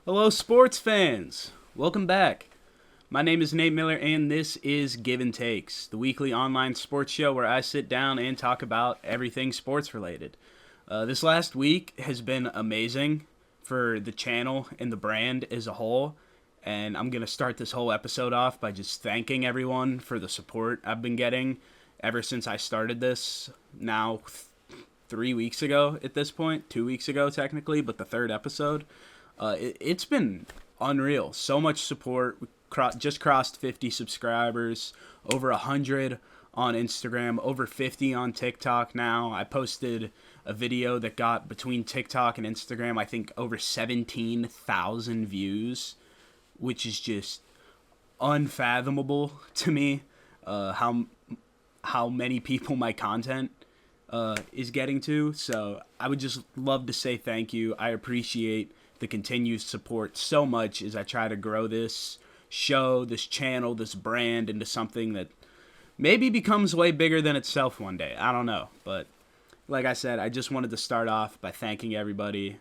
Hello, sports fans! Welcome back. My name is Nate Miller, and this is Givin Takes, the weekly online sports show where I sit down and talk about everything sports related. This last week has been amazing for the channel and the brand as a whole, and I'm going to start this whole episode off by just thanking everyone for the support I've been getting ever since I started this, now 3 weeks ago at this point, 2 weeks ago technically, but the third episode. It's been unreal. So much support. We just crossed 50 subscribers, over 100 on Instagram, over 50 on TikTok now. I posted a video that got between TikTok and Instagram, I think over 17,000 views, which is just unfathomable to me. How many people my content is getting to. So I would just love to say thank you. I appreciate the continued support so much as I try to grow this show, this channel, this brand into something that maybe becomes way bigger than itself one day. I don't know. But like I said, I just wanted to start off by thanking everybody.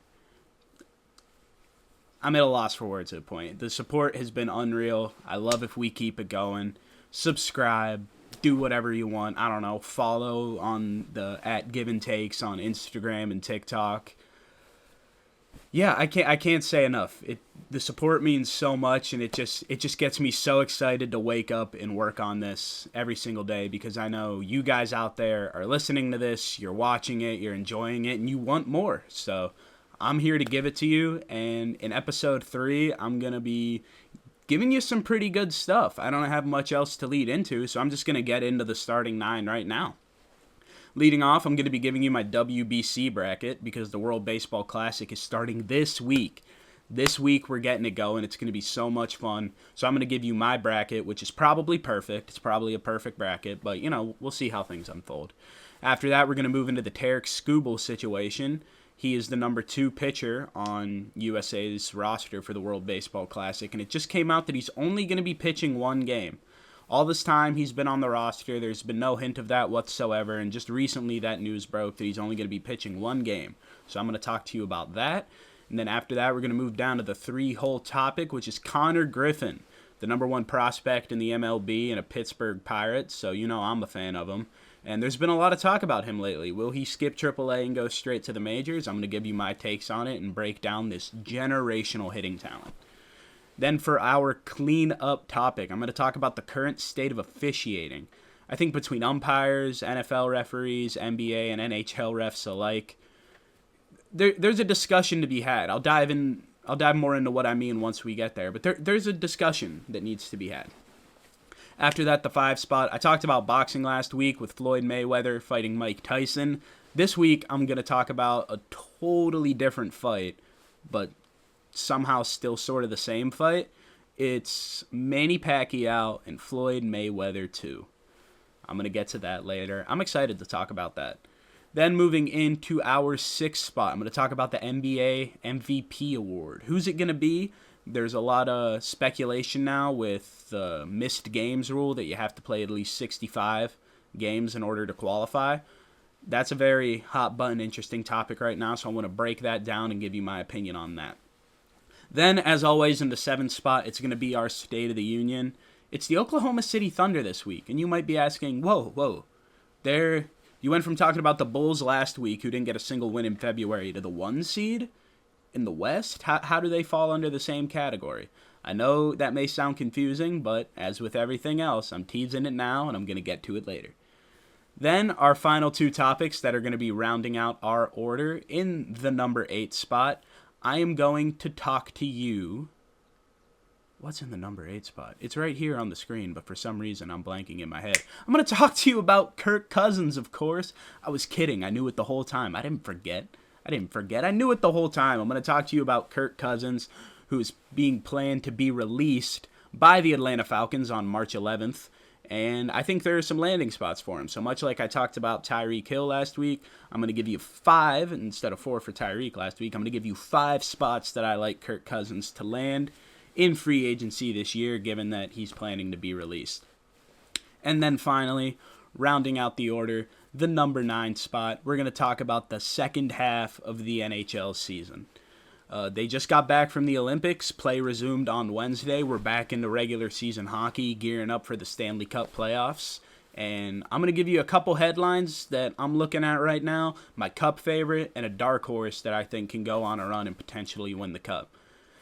I'm at a loss for words at a point. The support has been unreal. I love if we keep it going. Subscribe. Do whatever you want. I don't know. Follow on the @Givin Takes on Instagram and TikTok. Yeah, I can't say enough. The support means so much, and it just gets me so excited to wake up and work on this every single day, because I know you guys out there are listening to this, you're watching it, you're enjoying it, and you want more. So I'm here to give it to you, and in episode 3, I'm going to be giving you some pretty good stuff. I don't have much else to lead into, so I'm just going to get into the starting 9 right now. Leading off, I'm going to be giving you my WBC bracket because the World Baseball Classic is starting this week. This week, we're getting it going. It's going to be so much fun. So I'm going to give you my bracket, which is probably perfect. It's probably a perfect bracket, but, we'll see how things unfold. After that, we're going to move into the Tarik Skubal situation. He is the number 2 pitcher on USA's roster for the World Baseball Classic, and it just came out that he's only going to be pitching one game. All this time he's been on the roster, there's been no hint of that whatsoever, and just recently that news broke that he's only going to be pitching one game. So I'm going to talk to you about that, and then after that we're going to move down to the 3-hole topic, which is Konnor Griffin, the number 1 prospect in the MLB and a Pittsburgh Pirate, so I'm a fan of him. And there's been a lot of talk about him lately. Will he skip AAA and go straight to the majors? I'm going to give you my takes on it and break down this generational hitting talent. Then for our clean-up topic, I'm going to talk about the current state of officiating. I think between umpires, NFL referees, NBA, and NHL refs alike, there's a discussion to be had. I'll dive more into what I mean once we get there, but there's a discussion that needs to be had. After that, the 5 spot. I talked about boxing last week with Floyd Mayweather fighting Mike Tyson. This week, I'm going to talk about a totally different fight, but somehow still sort of the same fight. It's Manny Pacquiao and Floyd Mayweather II. I'm going to get to that later. I'm excited to talk about that. Then moving into our 6th spot, I'm going to talk about the NBA MVP award. Who's it going to be? There's a lot of speculation now with the missed games rule that you have to play at least 65 games in order to qualify. That's a very hot button, interesting topic right now, so I want to break that down and give you my opinion on that. Then, as always, in the 7th spot, it's going to be our State of the Union. It's the Oklahoma City Thunder this week, and you might be asking, whoa, you went from talking about the Bulls last week, who didn't get a single win in February, to the 1 seed in the West? How do they fall under the same category? I know that may sound confusing, but as with everything else, I'm teasing it now, and I'm going to get to it later. Then, our final 2 topics that are going to be rounding out our order in the number 8 spot. I am going to talk to you. What's in the number 8 spot? It's right here on the screen, but for some reason I'm blanking in my head. I'm going to talk to you about Kirk Cousins, of course. I was kidding. I knew it the whole time. I didn't forget. I knew it the whole time. I'm going to talk to you about Kirk Cousins, who's being planned to be released by the Atlanta Falcons on March 11th. And I think there are some landing spots for him. So much like I talked about Tarik last week, I'm going to give you 5 instead of 4 for Tarik last week. I'm going to give you 5 spots that I like Kirk Cousins to land in free agency this year, given that he's planning to be released. And then finally, rounding out the order, the number 9 spot, we're going to talk about the second half of the NHL season. They just got back from the Olympics. Play resumed on Wednesday. We're back into regular season hockey, gearing up for the Stanley Cup playoffs. And I'm going to give you a couple headlines that I'm looking at right now, my cup favorite, and a dark horse that I think can go on a run and potentially win the cup.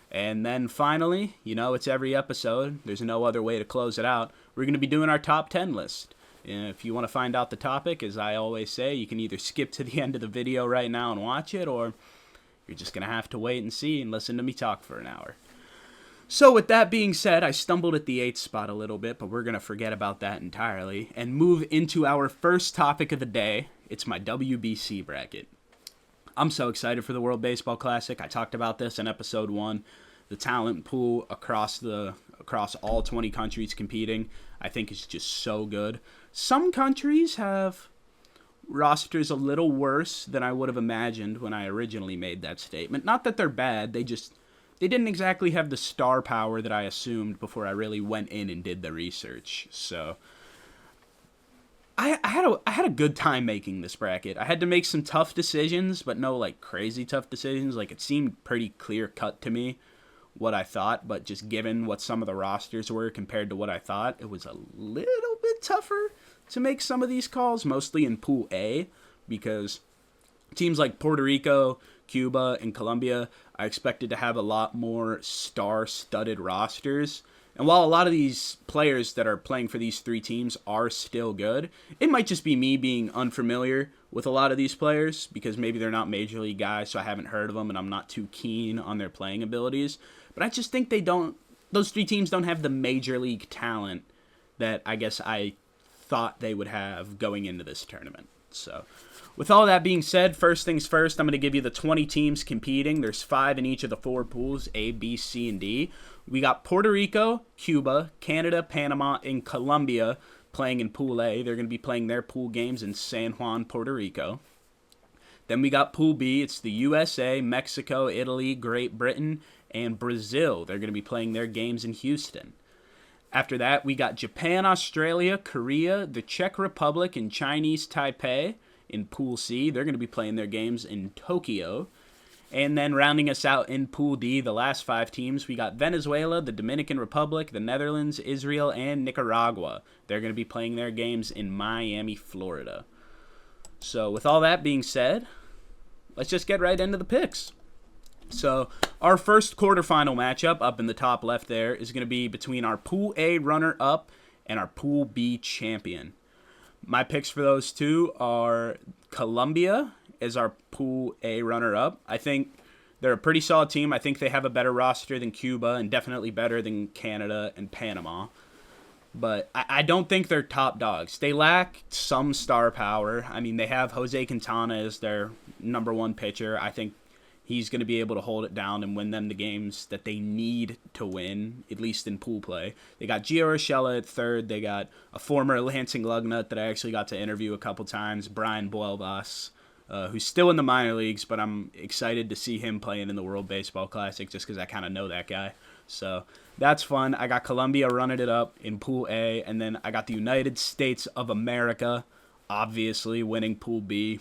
And then finally, it's every episode. There's no other way to close it out. We're going to be doing our top 10 list. And if you want to find out the topic, as I always say, you can either skip to the end of the video right now and watch it, or you're just going to have to wait and see and listen to me talk for an hour. So with that being said, I stumbled at the 8th spot a little bit, but we're going to forget about that entirely and move into our first topic of the day. It's my WBC bracket. I'm so excited for the World Baseball Classic. I talked about this in episode 1. The talent pool across all 20 countries competing, I think, is just so good. Some countries have rosters a little worse than I would have imagined when I originally made that statement. Not that they're bad, they didn't exactly have the star power that I assumed before I really went in and did the research. So I had a good time making this bracket. I had to make some tough decisions, but no crazy tough decisions. It seemed pretty clear cut to me what I thought, but just given what some of the rosters were compared to what I thought, it was a little bit tougher to make some of these calls, mostly in Pool A, because teams like Puerto Rico, Cuba, and Colombia, I expected to have a lot more star-studded rosters. And while a lot of these players that are playing for these 3 teams are still good, it might just be me being unfamiliar with a lot of these players because maybe they're not major league guys, so I haven't heard of them and I'm not too keen on their playing abilities. But I just think those 3 teams don't have the major league talent that I guess I thought they would have going into this tournament. So with all that being said, first things first, I'm going to give you the 20 teams competing. There's 5 in each of the 4 pools, A, B, C, and D. We got Puerto Rico, Cuba, Canada, Panama, and Colombia playing in Pool A. They're going to be playing their pool games in San Juan, Puerto Rico. Then we got Pool B. It's the USA, Mexico, Italy, Great Britain, and Brazil. They're going to be playing their games in Houston. After that, we got Japan, Australia, Korea, the Czech Republic, and Chinese Taipei in Pool C. They're going to be playing their games in Tokyo. And then rounding us out in Pool D, the last 5 teams, we got Venezuela, the Dominican Republic, the Netherlands, Israel, and Nicaragua. They're going to be playing their games in Miami, Florida. So with all that being said, let's just get right into the picks. So our first quarterfinal matchup up in the top left there is going to be between our Pool A runner-up and our Pool B champion. My picks for those two are Colombia as our Pool A runner-up. I think they're a pretty solid team. I think they have a better roster than Cuba and definitely better than Canada and Panama. But I don't think they're top dogs. They lack some star power. I mean, they have Jose Quintana as their number 1 pitcher. I think he's going to be able to hold it down and win them the games that they need to win, at least in pool play. They got Gio Urshela at third. They got a former Lansing Lugnut that I actually got to interview a couple times, Brian Buelbas, who's still in the minor leagues, but I'm excited to see him playing in the World Baseball Classic just because I kind of know that guy. So that's fun. I got Colombia running it up in Pool A, and then I got the United States of America, obviously, winning Pool B.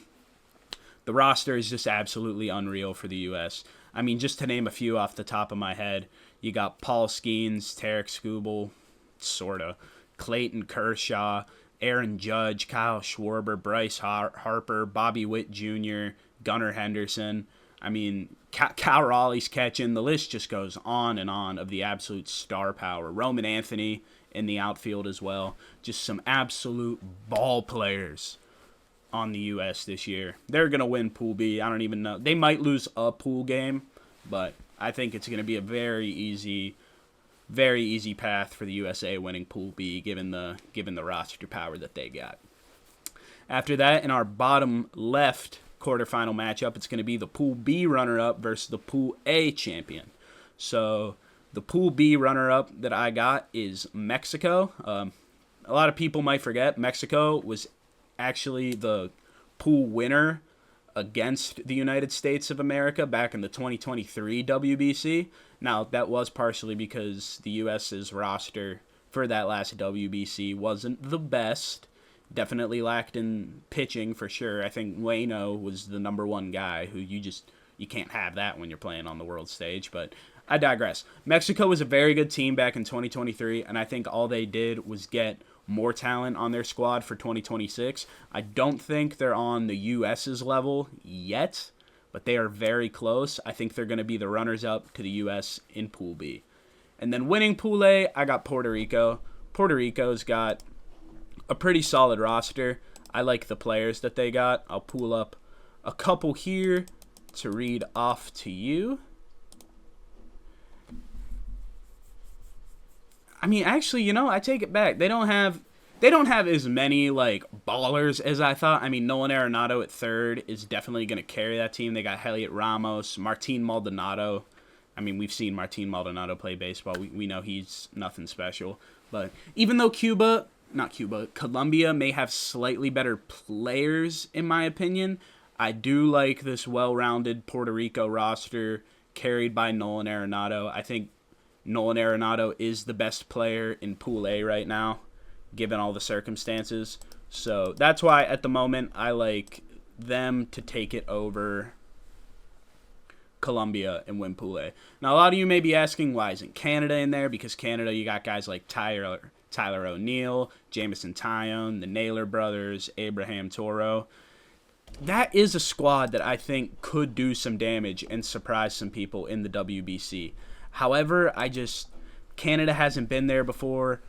The roster is just absolutely unreal for the U.S. I mean, just to name a few off the top of my head, you got Paul Skeens, Tarik Skubal, sorta, Clayton Kershaw, Aaron Judge, Kyle Schwarber, Bryce Harper, Bobby Witt Jr., Gunnar Henderson. I mean, Cal Raleigh's catching. The list just goes on and on of the absolute star power. Roman Anthony in the outfield as well. Just some absolute ball players on the U.S. this year. They're going to win Pool B. I don't even know. They might lose a pool game, but I think it's going to be a very easy path for the USA winning Pool B given the roster power that they got. After that, in our bottom left quarterfinal matchup, it's going to be the Pool B runner-up versus the Pool A champion. So the Pool B runner-up that I got is Mexico. A lot of people might forget Mexico was actually the pool winner against the United States of America back in the 2023 WBC. Now, that was partially because the U.S.'s roster for that last WBC wasn't the best. Definitely lacked in pitching for sure. I think Waino was the number 1 guy who you you can't have that when you're playing on the world stage, but I digress. Mexico was a very good team back in 2023, and I think all they did was get more talent on their squad for 2026. I don't think they're on the U.S.'s level yet, but they are very close. I think they're going to be the runners-up to the U.S. in Pool B. And then winning Pool A, I got Puerto Rico. Puerto Rico's got a pretty solid roster. I like the players that they got. I'll pull up a couple here to read off to you. I mean, actually, I take it back. They don't have as many like ballers as I thought. I mean, Nolan Arenado at third is definitely going to carry that team. They got Heliot Ramos, Martin Maldonado. I mean, we've seen Martin Maldonado play baseball. We know he's nothing special. But even though Colombia may have slightly better players, in my opinion, I do like this well-rounded Puerto Rico roster carried by Nolan Arenado. I think Nolan Arenado is the best player in Pool A right now, given all the circumstances. So that's why, at the moment, I like them to take it over Colombia and win Pool A. Now, a lot of you may be asking, why isn't Canada in there? Because Canada, you got guys like Tyler O'Neill, Jamison Tyone, the Naylor brothers, Abraham Toro. That is a squad that I think could do some damage and surprise some people in the WBC. However, Canada hasn't been there before.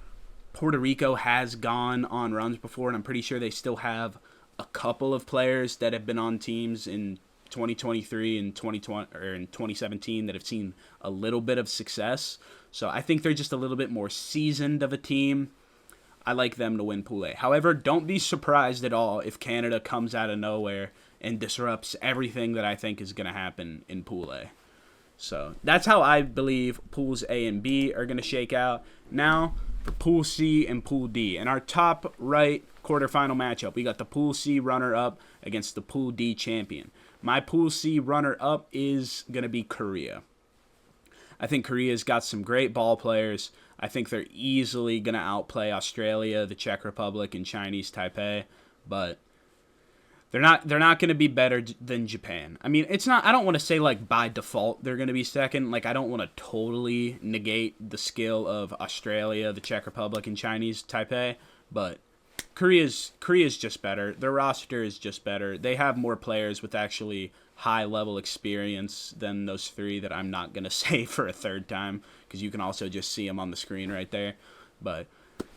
Puerto Rico has gone on runs before, and I'm pretty sure they still have a couple of players that have been on teams in 2023 and 2020 or in 2017 that have seen a little bit of success. So I think they're just a little bit more seasoned of a team. I like them to win Pool A. However, don't be surprised at all if Canada comes out of nowhere and disrupts everything that I think is going to happen in Pool A. So that's how I believe Pools A and B are going to shake out. Now for Pool C and Pool D. In our top right quarterfinal matchup, we got the Pool C runner-up against the Pool D champion. My Pool C runner-up is going to be Korea. I think Korea's got some great ball players. I think they're easily going to outplay Australia, the Czech Republic, and Chinese Taipei, but they're not going to be better than Japan. I mean, it's not. I don't want to say like by default they're going to be second. Like I don't want to totally negate the skill of Australia, the Czech Republic, and Chinese Taipei, but Korea's just better. Their roster is just better. They have more players with actually high-level experience than those three that I'm not going to say for a third time because you can also just see them on the screen right there. But,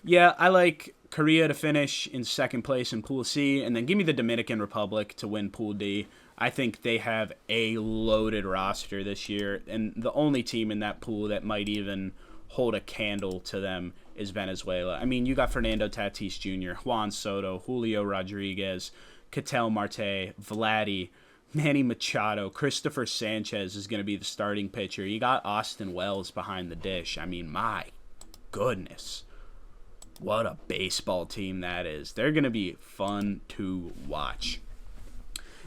yeah, I like Korea to finish in second place in Pool C, and then give me the Dominican Republic to win Pool D. I think they have a loaded roster this year, and the only team in that pool that might even hold a candle to them is Venezuela. I mean, you got Fernando Tatis Jr., Juan Soto, Julio Rodriguez, Ketel Marte, Vladdy, Manny Machado, Christopher Sanchez is going to be the starting pitcher. You got Austin Wells behind the dish. I mean, my goodness. What a baseball team that is. They're going to be fun to watch.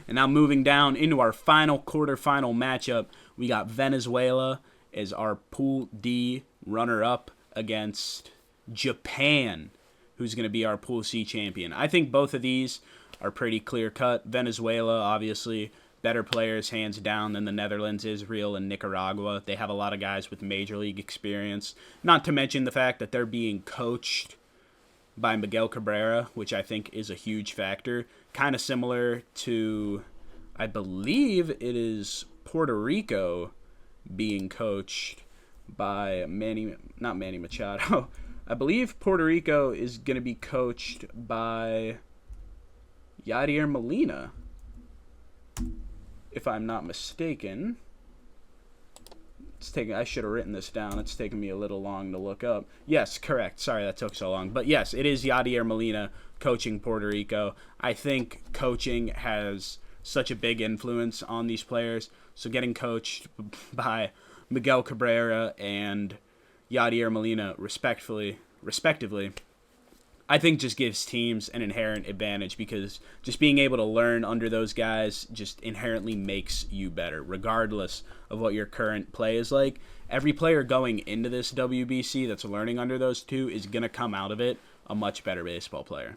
And now moving down into our final quarterfinal matchup, we got Venezuela as our Pool D runner-up against Japan, who's going to be our Pool C champion. I think both of these are pretty clear-cut. Venezuela, obviously, better players hands down than the Netherlands, Israel, and Nicaragua. They have a lot of guys with major league experience. Not to mention the fact that they're being coached by Miguel Cabrera, which I think is a huge factor. Kind of similar to, I believe it is Puerto Rico being coached by not Manny Machado. I believe Puerto Rico is going to be coached by Yadier Molina, if I'm not mistaken. I should have written this down. It's taken me a little long to look up. Yes, correct. Sorry that took so long. But yes, it is Yadier Molina coaching Puerto Rico. I think coaching has such a big influence on these players. So getting coached by Miguel Cabrera and Yadier Molina, respectively, I think just gives teams an inherent advantage because just being able to learn under those guys just inherently makes you better, regardless of what your current play is like. Every player going into this WBC that's learning under those two is going to come out of it a much better baseball player.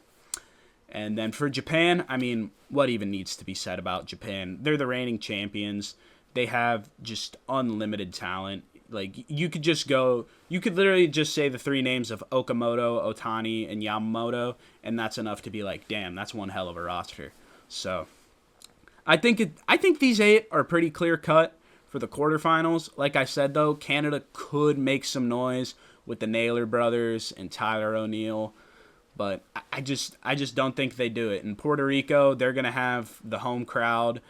And then for Japan, I mean, what even needs to be said about Japan? They're the reigning champions. they have just unlimited talent. Like, you could literally just say the three names of Okamoto, Otani, and Yamamoto, and that's enough to be like, damn, that's one hell of a roster. So, I think these 8 are pretty clear cut for the quarterfinals. Like I said, though, Canada could make some noise with the Naylor brothers and Tyler O'Neill, but I just don't think they do it. In Puerto Rico, they're going to have the home crowd,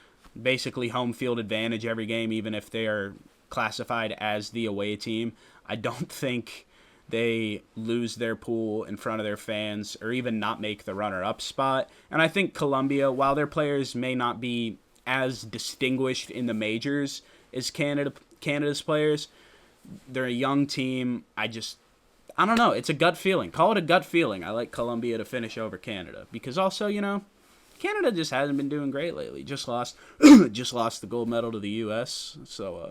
basically home field advantage every game, even if they are classified as the away team. I don't think they lose their pool in front of their fans or even not make the runner-up spot. And I think Colombia, while their players may not be as distinguished in the majors as Canada's players, they're a young team. I don't know. It's a gut feeling. Call it a gut feeling. I like Colombia to finish over Canada because also, Canada just hasn't been doing great lately. Just lost the gold medal to the U.S. So,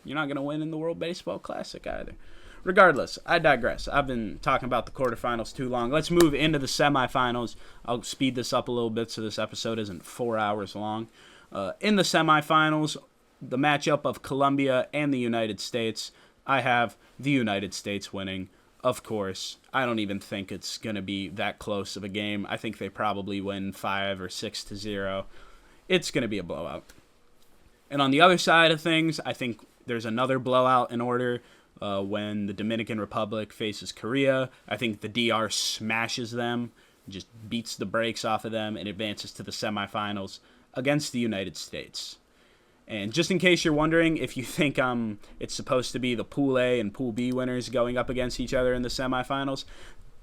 you're not going to win in the World Baseball Classic either. Regardless, I digress. I've been talking about the quarterfinals too long. Let's move into the semifinals. I'll speed this up a little bit so this episode isn't 4 hours long. In the semifinals, the matchup of Colombia and the United States, I have the United States winning. Of course, I don't even think it's going to be that close of a game. I think they probably win 5 or 6-0. It's going to be a blowout. And on the other side of things, I think there's another blowout in order when the Dominican Republic faces Korea. I think the DR smashes them, just beats the brakes off of them, and advances to the semifinals against the United States. And just in case you're wondering if you think it's supposed to be the Pool A and Pool B winners going up against each other in the semifinals,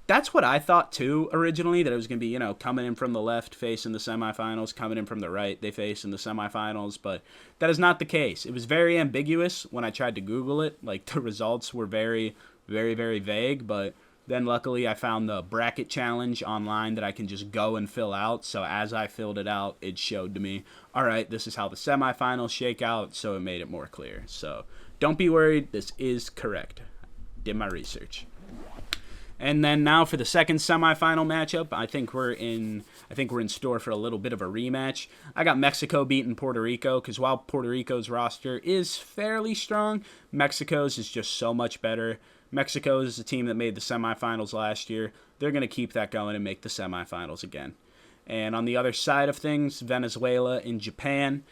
that's what I thought too originally, that it was going to be, coming in from the left facing the semifinals, coming in from the right they face in the semifinals, but that is not the case. It was very ambiguous when I tried to Google it. Like, the results were very, very, very vague, but then luckily I found the bracket challenge online that I can just go and fill out. So as I filled it out, it showed to me, all right, this is how the semifinals shake out, so it made it more clear. So don't be worried, this is correct. Did my research. And then now for the second semifinal matchup, I think we're in store for a little bit of a rematch. I got Mexico beating Puerto Rico because while Puerto Rico's roster is fairly strong, Mexico's is just so much better. Mexico is a team that made the semifinals last year. They're going to keep that going and make the semifinals again. And on the other side of things, Venezuela and Japan.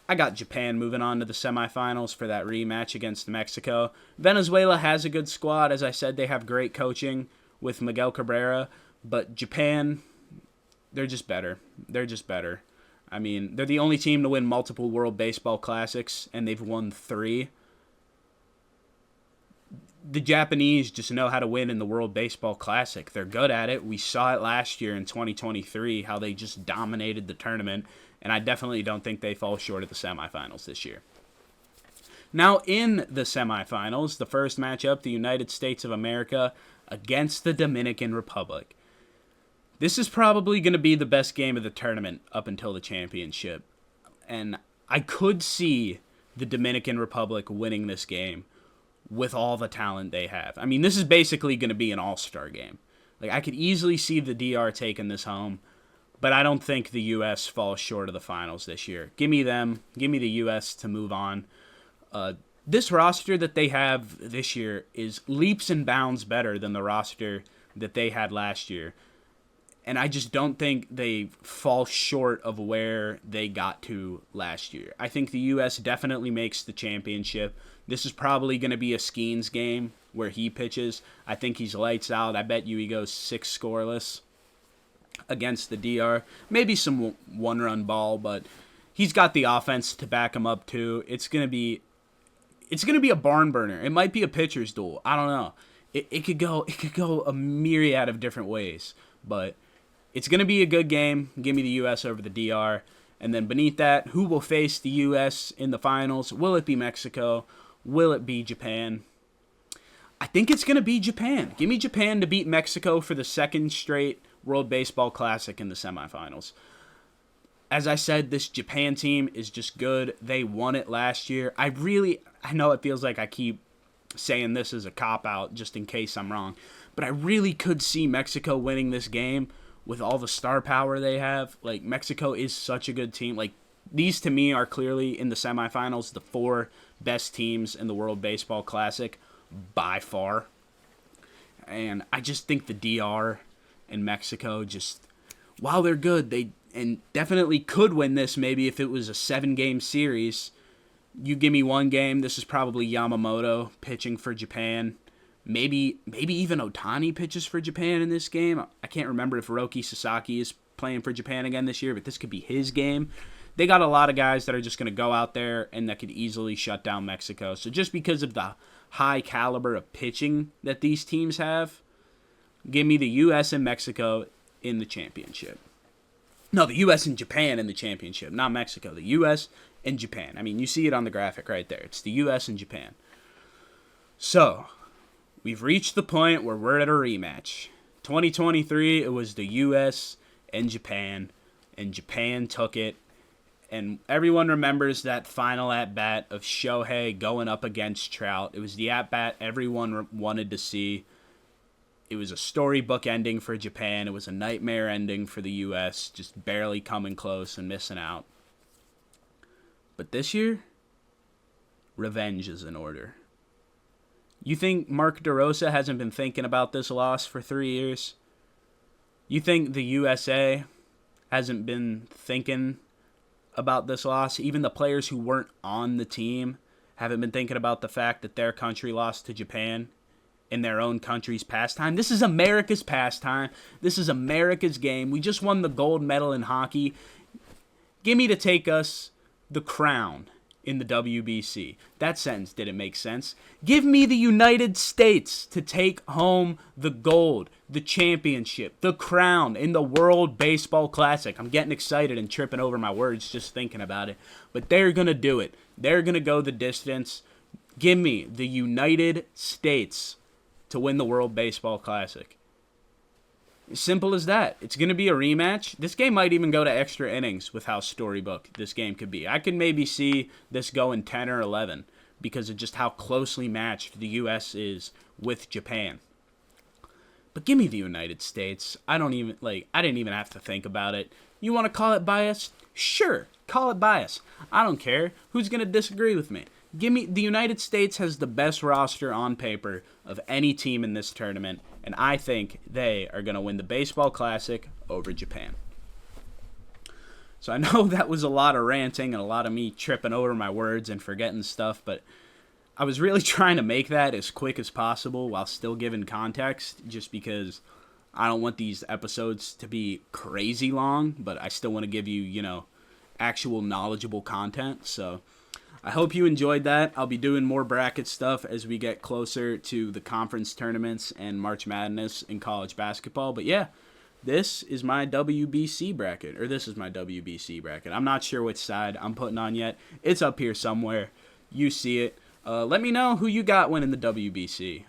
I got Japan moving on to the semifinals for that rematch against Mexico. Venezuela has a good squad. As I said, they have great coaching with Miguel Cabrera. But Japan, they're just better. I mean, they're the only team to win multiple World Baseball Classics, and they've won 3. The Japanese just know how to win in the World Baseball Classic. They're good at it. We saw it last year in 2023, how they just dominated the tournament. And I definitely don't think they fall short of the semifinals this year. Now in the semifinals, the first matchup, the United States of America against the Dominican Republic. This is probably going to be the best game of the tournament up until the championship. And I could see the Dominican Republic winning this game with all the talent they have. I mean, this is basically going to be an all-star game. Like, I could easily see the DR taking this home. But I don't think the U.S. falls short of the finals this year. Give me them. Give me the U.S. to move on. This roster that they have this year is leaps and bounds better than the roster that they had last year. And I just don't think they fall short of where they got to last year. I think the U.S. definitely makes the championship. This is probably going to be a Skeens game where he pitches. I think he's lights out. I bet you he goes 6 scoreless against the DR. Maybe some one-run ball, but he's got the offense to back him up too. It's gonna be a barn burner. It might be a pitcher's duel. I don't know. It could go a myriad of different ways, but it's gonna be a good game. Give me the U.S. over the DR. And then beneath that, who will face the U.S. in the finals? Will it be Mexico? Will it be Japan? I think it's gonna be Japan. Give me Japan to beat Mexico for the second straight World Baseball Classic in the semifinals. As I said, this Japan team is just good. They won it last year. I know it feels like I keep saying this as a cop-out just in case I'm wrong, but I really could see Mexico winning this game with all the star power they have. Like, Mexico is such a good team. Like, These, to me, are clearly in the semifinals the 4 best teams in the World Baseball Classic by far. And I just think the DR and Mexico, just while they're good, they and definitely could win this maybe if it was a 7-game series. You give me one game, this is probably Yamamoto pitching for Japan. Maybe even Ohtani pitches for Japan in this game. I can't remember if Roki Sasaki is playing for Japan again this year, but this could be his game. They got a lot of guys that are just going to go out there and that could easily shut down Mexico. So just because of the high caliber of pitching that these teams have, give me the U.S. and Mexico in the championship. No, the U.S. and Japan in the championship, not Mexico. The U.S. and Japan. I mean, you see it on the graphic right there. It's the U.S. and Japan. So, we've reached the point where we're at a rematch. 2023, it was the U.S. and Japan took it. And everyone remembers that final at-bat of Shohei going up against Trout. It was the at-bat everyone wanted to see. It was a storybook ending for Japan. It was a nightmare ending for the U.S., just barely coming close and missing out. But this year, revenge is in order. You think Mark DeRosa hasn't been thinking about this loss for 3 years? You think the USA hasn't been thinking about this loss? Even the players who weren't on the team haven't been thinking about the fact that their country lost to Japan in their own country's pastime. This is America's pastime. This is America's game. We just won the gold medal in hockey. Give me to take us the crown in the WBC. That sentence didn't make sense. Give me the United States to take home the gold, the championship, the crown in the World Baseball Classic. I'm getting excited and tripping over my words just thinking about it. But they're going to do it. They're going to go the distance. Give me the United States to win the World Baseball Classic. Simple as that. It's going to be a rematch. This game might even go to extra innings with how storybook this game could be. I could maybe see this going 10 or 11 because of just how closely matched the U.S. is with Japan. But give me the United States. I didn't even have to think about it. You want to call it bias? Sure, call it bias. I don't care. Who's going to disagree with me? Give me the United States has the best roster on paper of any team in this tournament, and I think they are going to win the Baseball Classic over Japan. So I know that was a lot of ranting and a lot of me tripping over my words and forgetting stuff, but I was really trying to make that as quick as possible while still giving context, just because I don't want these episodes to be crazy long, but I still want to give you, actual knowledgeable content. So I hope you enjoyed that. I'll be doing more bracket stuff as we get closer to the conference tournaments and March Madness in college basketball. But yeah, this is my WBC bracket. I'm not sure which side I'm putting on yet. It's up here somewhere. You see it. Let me know who you got winning the WBC.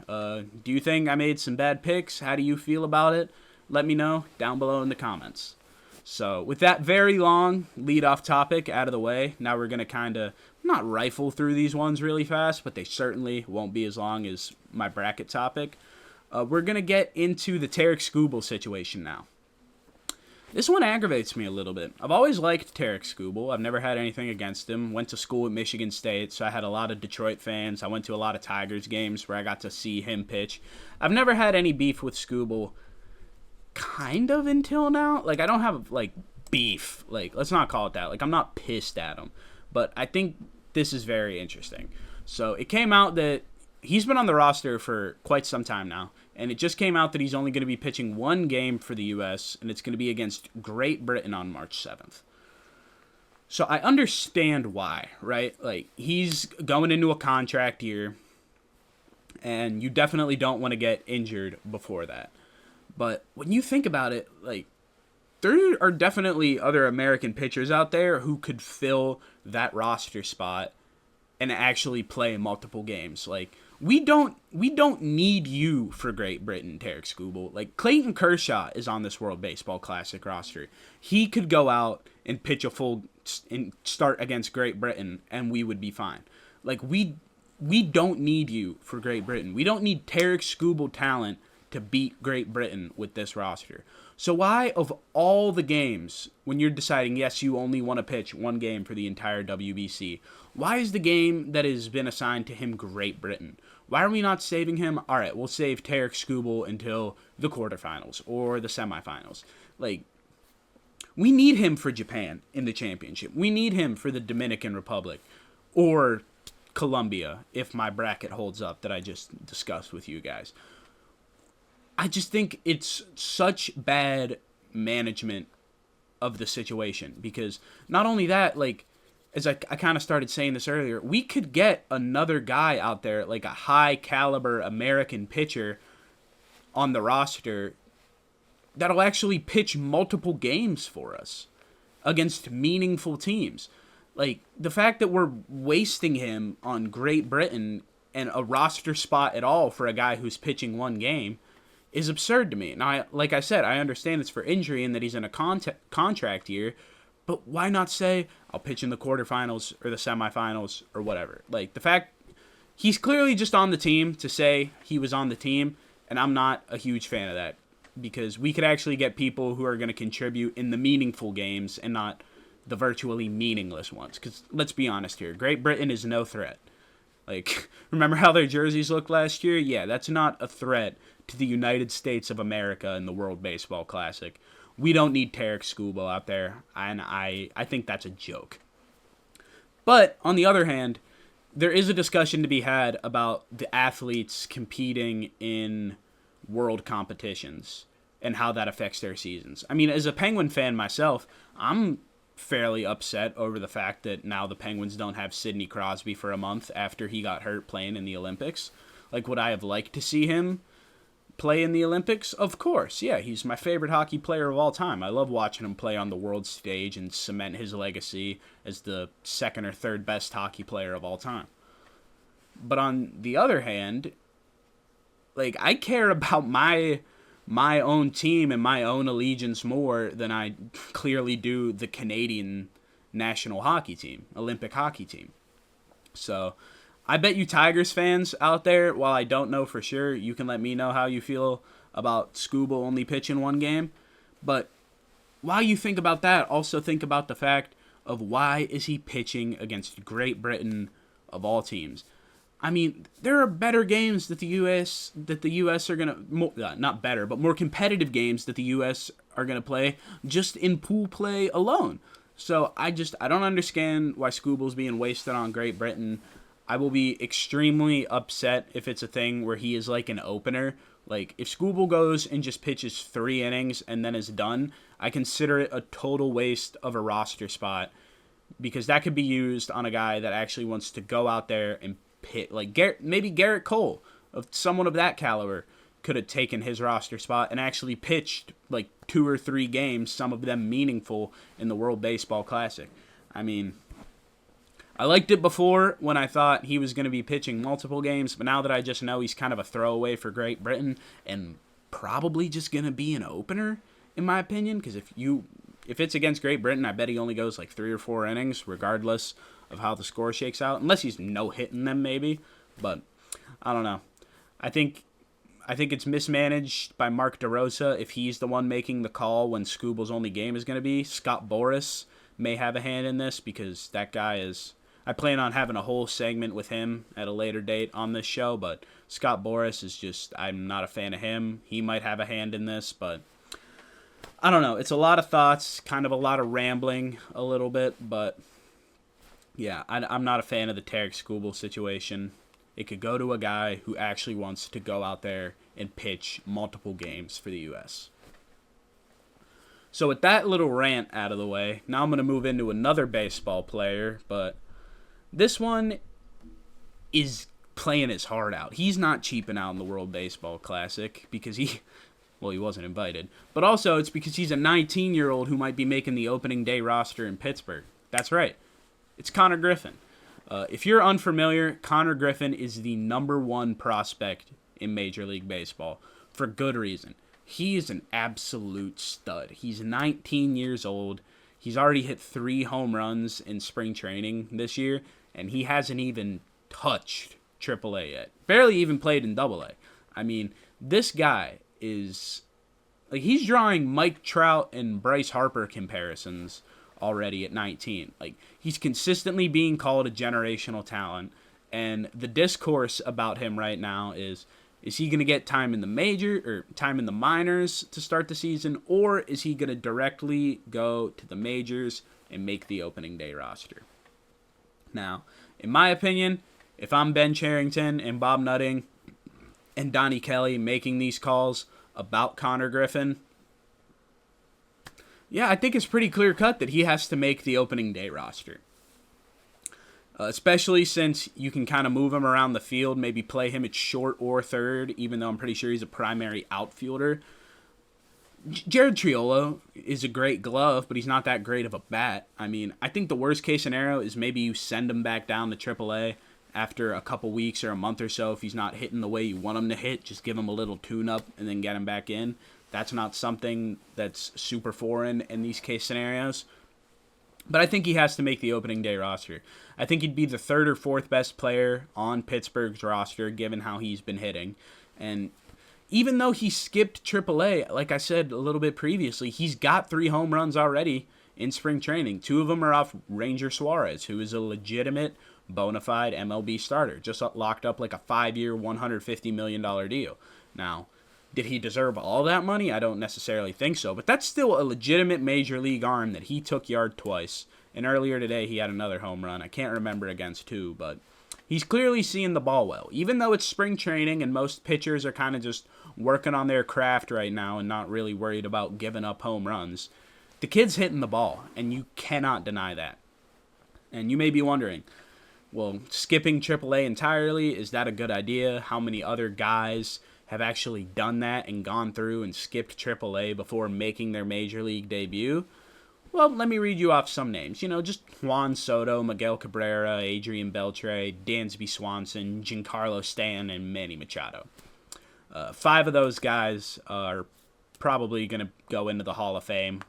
Do you think I made some bad picks? How do you feel about it? Let me know down below in the comments. So with that very long lead-off topic out of the way, now we're going to kind of not rifle through these ones really fast, but they certainly won't be as long as my bracket topic. We're going to get into the Tarik Skubal situation now. This one aggravates me a little bit. I've always liked Tarik Skubal. I've never had anything against him. Went to school at Michigan State, so I had a lot of Detroit fans. I went to a lot of Tigers games where I got to see him pitch. I've never had any beef with Skubal, kind of, until now. I don't have, beef. Let's not call it that. I'm not pissed at him. But I think this is very interesting. So it came out that he's been on the roster for quite some time now. And it just came out that he's only going to be pitching one game for the U.S., and it's going to be against Great Britain on March 7th. So I understand why, right? He's going into a contract year, and you definitely don't want to get injured before that. But when you think about it, there are definitely other American pitchers out there who could fill that roster spot and actually play multiple games. We don't need you for Great Britain, Tarik Skubal. Clayton Kershaw is on this World Baseball Classic roster. He could go out and pitch a full and start against Great Britain, and we would be fine. We don't need you for Great Britain. We don't need Tarik Skubal talent to beat Great Britain with this roster. So why, of all the games, when you're deciding, yes, you only want to pitch one game for the entire WBC, why is the game that has been assigned to him Great Britain? Why are we not saving him? All right, we'll save Tarik Skubal until the quarterfinals or the semifinals. Like, we need him for Japan in the championship. We need him for the Dominican Republic or Colombia, if my bracket holds up that I just discussed with you guys. I just think it's such bad management of the situation, because not only that, like, as I kind of started saying this earlier, we could get another guy out there, like a high caliber American pitcher on the roster that'll actually pitch multiple games for us against meaningful teams. Like, the fact that we're wasting him on Great Britain and a roster spot at all for a guy who's pitching one game is absurd to me. Now, like I said, I understand it's for injury and that he's in a contract year, but why not say, I'll pitch in the quarterfinals or the semifinals or whatever? Like, the fact, he's clearly just on the team to say he was on the team, and I'm not a huge fan of that, because we could actually get people who are going to contribute in the meaningful games and not the virtually meaningless ones. Because let's be honest here, Great Britain is no threat. Like, remember how their jerseys looked last year? Yeah, that's not a threat to the United States of America in the World Baseball Classic. We don't need Tarik Skubal out there, and I think that's a joke. But, on the other hand, there is a discussion to be had about the athletes competing in world competitions and how that affects their seasons. I mean, as a Penguin fan myself, I'm fairly upset over the fact that now the Penguins don't have Sidney Crosby for a month after he got hurt playing in the Olympics. Like, would I have liked to see him play in the Olympics? Of course, yeah, he's my favorite hockey player of all time. I love watching him play on the world stage and cement his legacy as the second or third best hockey player of all time. But on the other hand, like, I care about my own team and my own allegiance more than I clearly do the Canadian national hockey team, Olympic hockey team. So I bet you Tigers fans out there, while I don't know for sure, you can let me know how you feel about Skubal only pitching one game. But while you think about that, also think about the fact of why is he pitching against Great Britain of all teams. I mean, there are better games that the U.S. are going to, not better, but more competitive games that the U.S. are going to play just in pool play alone. So I don't understand why Skubal's being wasted on Great Britain. I will be extremely upset if it's a thing where he is like an opener. Like, if Skubal goes and just pitches 3 innings and then is done, I consider it a total waste of a roster spot, because that could be used on a guy that actually wants to go out there and hit, like maybe Garrett Cole, of someone of that caliber, could have taken his roster spot and actually pitched like 2 or 3 games, some of them meaningful, in the World Baseball Classic. I mean, I liked it before when I thought he was going to be pitching multiple games, but now that I just know he's kind of a throwaway for Great Britain and probably just going to be an opener, in my opinion, because if it's against Great Britain, I bet he only goes like 3 or 4 innings, regardless of how the score shakes out, unless he's no-hitting them maybe. But I don't know. I think it's mismanaged by Mark DeRosa if he's the one making the call when Skubal's only game is going to be. Scott Boras may have a hand in this, because that guy is... I plan on having a whole segment with him at a later date on this show, but Scott Boras is just... I'm not a fan of him. He might have a hand in this, but I don't know. It's a lot of thoughts, kind of a lot of rambling a little bit, but yeah, I'm not a fan of the Tarik Skubal situation. It could go to a guy who actually wants to go out there and pitch multiple games for the U.S. So with that little rant out of the way, now I'm going to move into another baseball player, but this one is playing his heart out. He's not cheaping out in the World Baseball Classic because he wasn't invited. But also it's because he's a 19-year-old who might be making the opening day roster in Pittsburgh. That's right. It's Konnor Griffin. If you're unfamiliar, Konnor Griffin is the number 1 prospect in Major League Baseball for good reason. He is an absolute stud. He's 19 years old. He's already hit 3 home runs in spring training this year, and he hasn't even touched AAA yet. Barely even played in AA. I mean, This guy is, like, he's drawing Mike Trout and Bryce Harper comparisons already at 19. Like, he's consistently being called a generational talent, and the discourse about him right now is he going to get time in the major or time in the minors to start the season, or is he going to directly go to the majors and make the opening day roster? Now, in my opinion, if I'm Ben Cherington and Bob Nutting and Donnie Kelly making these calls about Konnor Griffin, yeah, I think it's pretty clear cut that he has to make the opening day roster. Especially since you can kind of move him around the field, maybe play him at short or third, even though I'm pretty sure he's a primary outfielder. Jared Triolo is a great glove, but he's not that great of a bat. I mean, I think the worst case scenario is maybe you send him back down to AAA after a couple weeks or a month or so. If he's not hitting the way you want him to hit, just give him a little tune-up and then get him back in. That's not something that's super foreign in these case scenarios. But I think he has to make the opening day roster. I think he'd be the third or fourth best player on Pittsburgh's roster, given how he's been hitting. And even though he skipped AAA, like I said a little bit previously, he's got 3 home runs already in spring training. 2 of them are off Ranger Suarez, who is a legitimate, bona fide MLB starter. Just locked up like a 5-year, $150 million deal. Now, did he deserve all that money? I don't necessarily think so, but that's still a legitimate major league arm that he took yard twice. And earlier today, he had another home run. I can't remember against who, but he's clearly seeing the ball well. Even though it's spring training and most pitchers are kind of just working on their craft right now and not really worried about giving up home runs, the kid's hitting the ball, and you cannot deny that. And you may be wondering, well, skipping AAA entirely, is that a good idea? How many other guys have actually done that and gone through and skipped AAA before making their major league debut? Well, let me read you off some names. Just Juan Soto, Miguel Cabrera, Adrian Beltre, Dansby Swanson, Giancarlo Stanton, and Manny Machado. 5 of those guys are probably going to go into the Hall of Fame.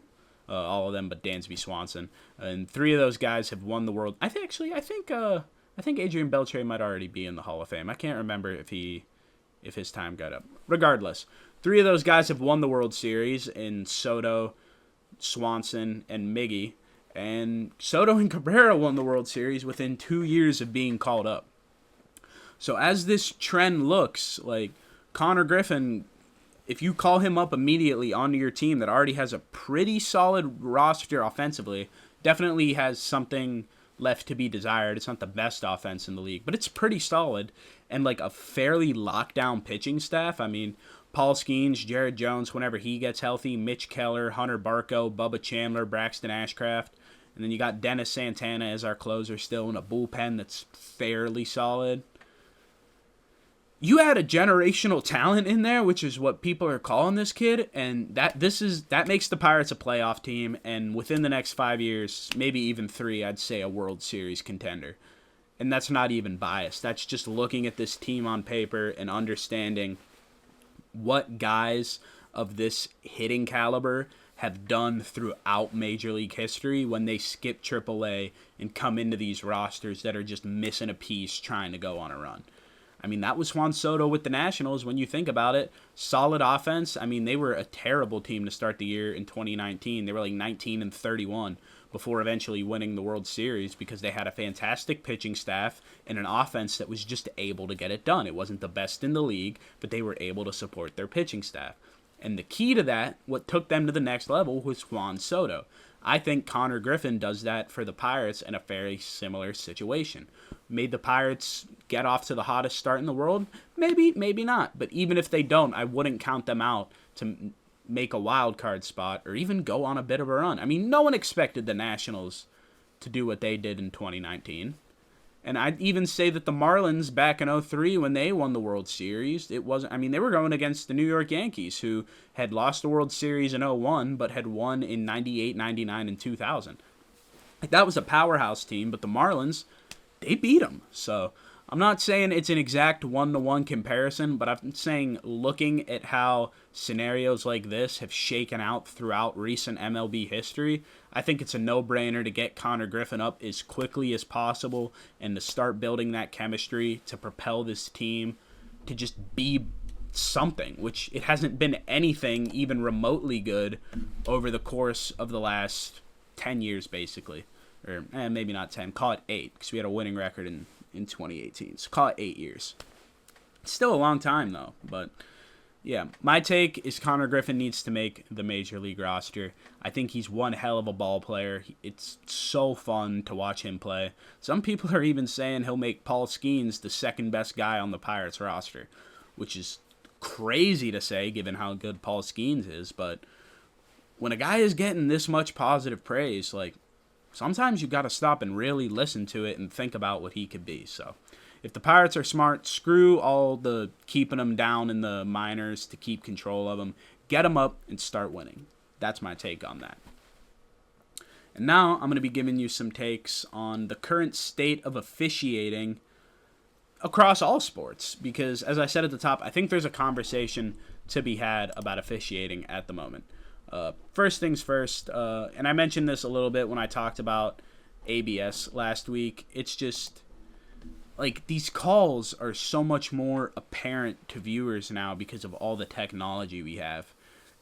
All of them but Dansby Swanson. And 3 of those guys have won the world. I think Adrian Beltre might already be in the Hall of Fame. I can't remember if his time got up. Regardless, 3 of those guys have won the World Series in Soto, Swanson, and Miggy. And Soto and Cabrera won the World Series within 2 years of being called up. So as this trend looks, like Konnor Griffin, if you call him up immediately onto your team that already has a pretty solid roster offensively, definitely has something left to be desired. It's not the best offense in the league, but it's pretty solid. And like a fairly lockdown pitching staff. I mean, Paul Skeens, Jared Jones, whenever he gets healthy, Mitch Keller, Hunter Barco, Bubba Chandler, Braxton Ashcraft. And then you got Dennis Santana as our closer still in a bullpen that's fairly solid. You add a generational talent in there, which is what people are calling this kid, and that makes the Pirates a playoff team, and within the next 5 years, maybe even 3, I'd say a World Series contender. And that's not even biased. That's just looking at this team on paper and understanding what guys of this hitting caliber have done throughout Major League history when they skip AAA and come into these rosters that are just missing a piece trying to go on a run. I mean, that was Juan Soto with the Nationals when you think about it. Solid offense. I mean, they were a terrible team to start the year in 2019. They were like 19-31 before eventually winning the World Series because they had a fantastic pitching staff and an offense that was just able to get it done. It wasn't the best in the league, but they were able to support their pitching staff. And the key to that, what took them to the next level, was Juan Soto. I think Konnor Griffin does that for the Pirates in a very similar situation. Made the Pirates get off to the hottest start in the world? Maybe, maybe not. But even if they don't, I wouldn't count them out to make a wild card spot or even go on a bit of a run. I mean, no one expected the Nationals to do what they did in 2019. And I'd even say that the Marlins back in 2003 when they won the World Series, they were going against the New York Yankees who had lost the World Series in 2001 but had won in 98, 99, and 2000. That was a powerhouse team, but the Marlins, they beat them. So I'm not saying it's an exact one-to-one comparison, but I'm saying looking at how scenarios like this have shaken out throughout recent MLB history, I think it's a no-brainer to get Konnor Griffin up as quickly as possible and to start building that chemistry to propel this team to just be something, which it hasn't been anything even remotely good over the course of the last 10 years, basically. Or maybe not 10, call it 8, because we had a winning record in 2018. So call it 8 years. It's still a long time, though. But, yeah, my take is Konnor Griffin needs to make the Major League roster. I think he's one hell of a ball player. It's so fun to watch him play. Some people are even saying he'll make Paul Skeens the second best guy on the Pirates roster, which is crazy to say given how good Paul Skeens is. But when a guy is getting this much positive praise, like, sometimes you got to stop and really listen to it and think about what he could be. So if the Pirates are smart, screw all the keeping them down in the minors to keep control of them. Get them up and start winning. That's my take on that. And now I'm going to be giving you some takes on the current state of officiating across all sports. Because, as I said at the top, I think there's a conversation to be had about officiating at the moment. First things first, and I mentioned this a little bit when I talked about ABS last week. It's just, like, these calls are so much more apparent to viewers now because of all the technology we have.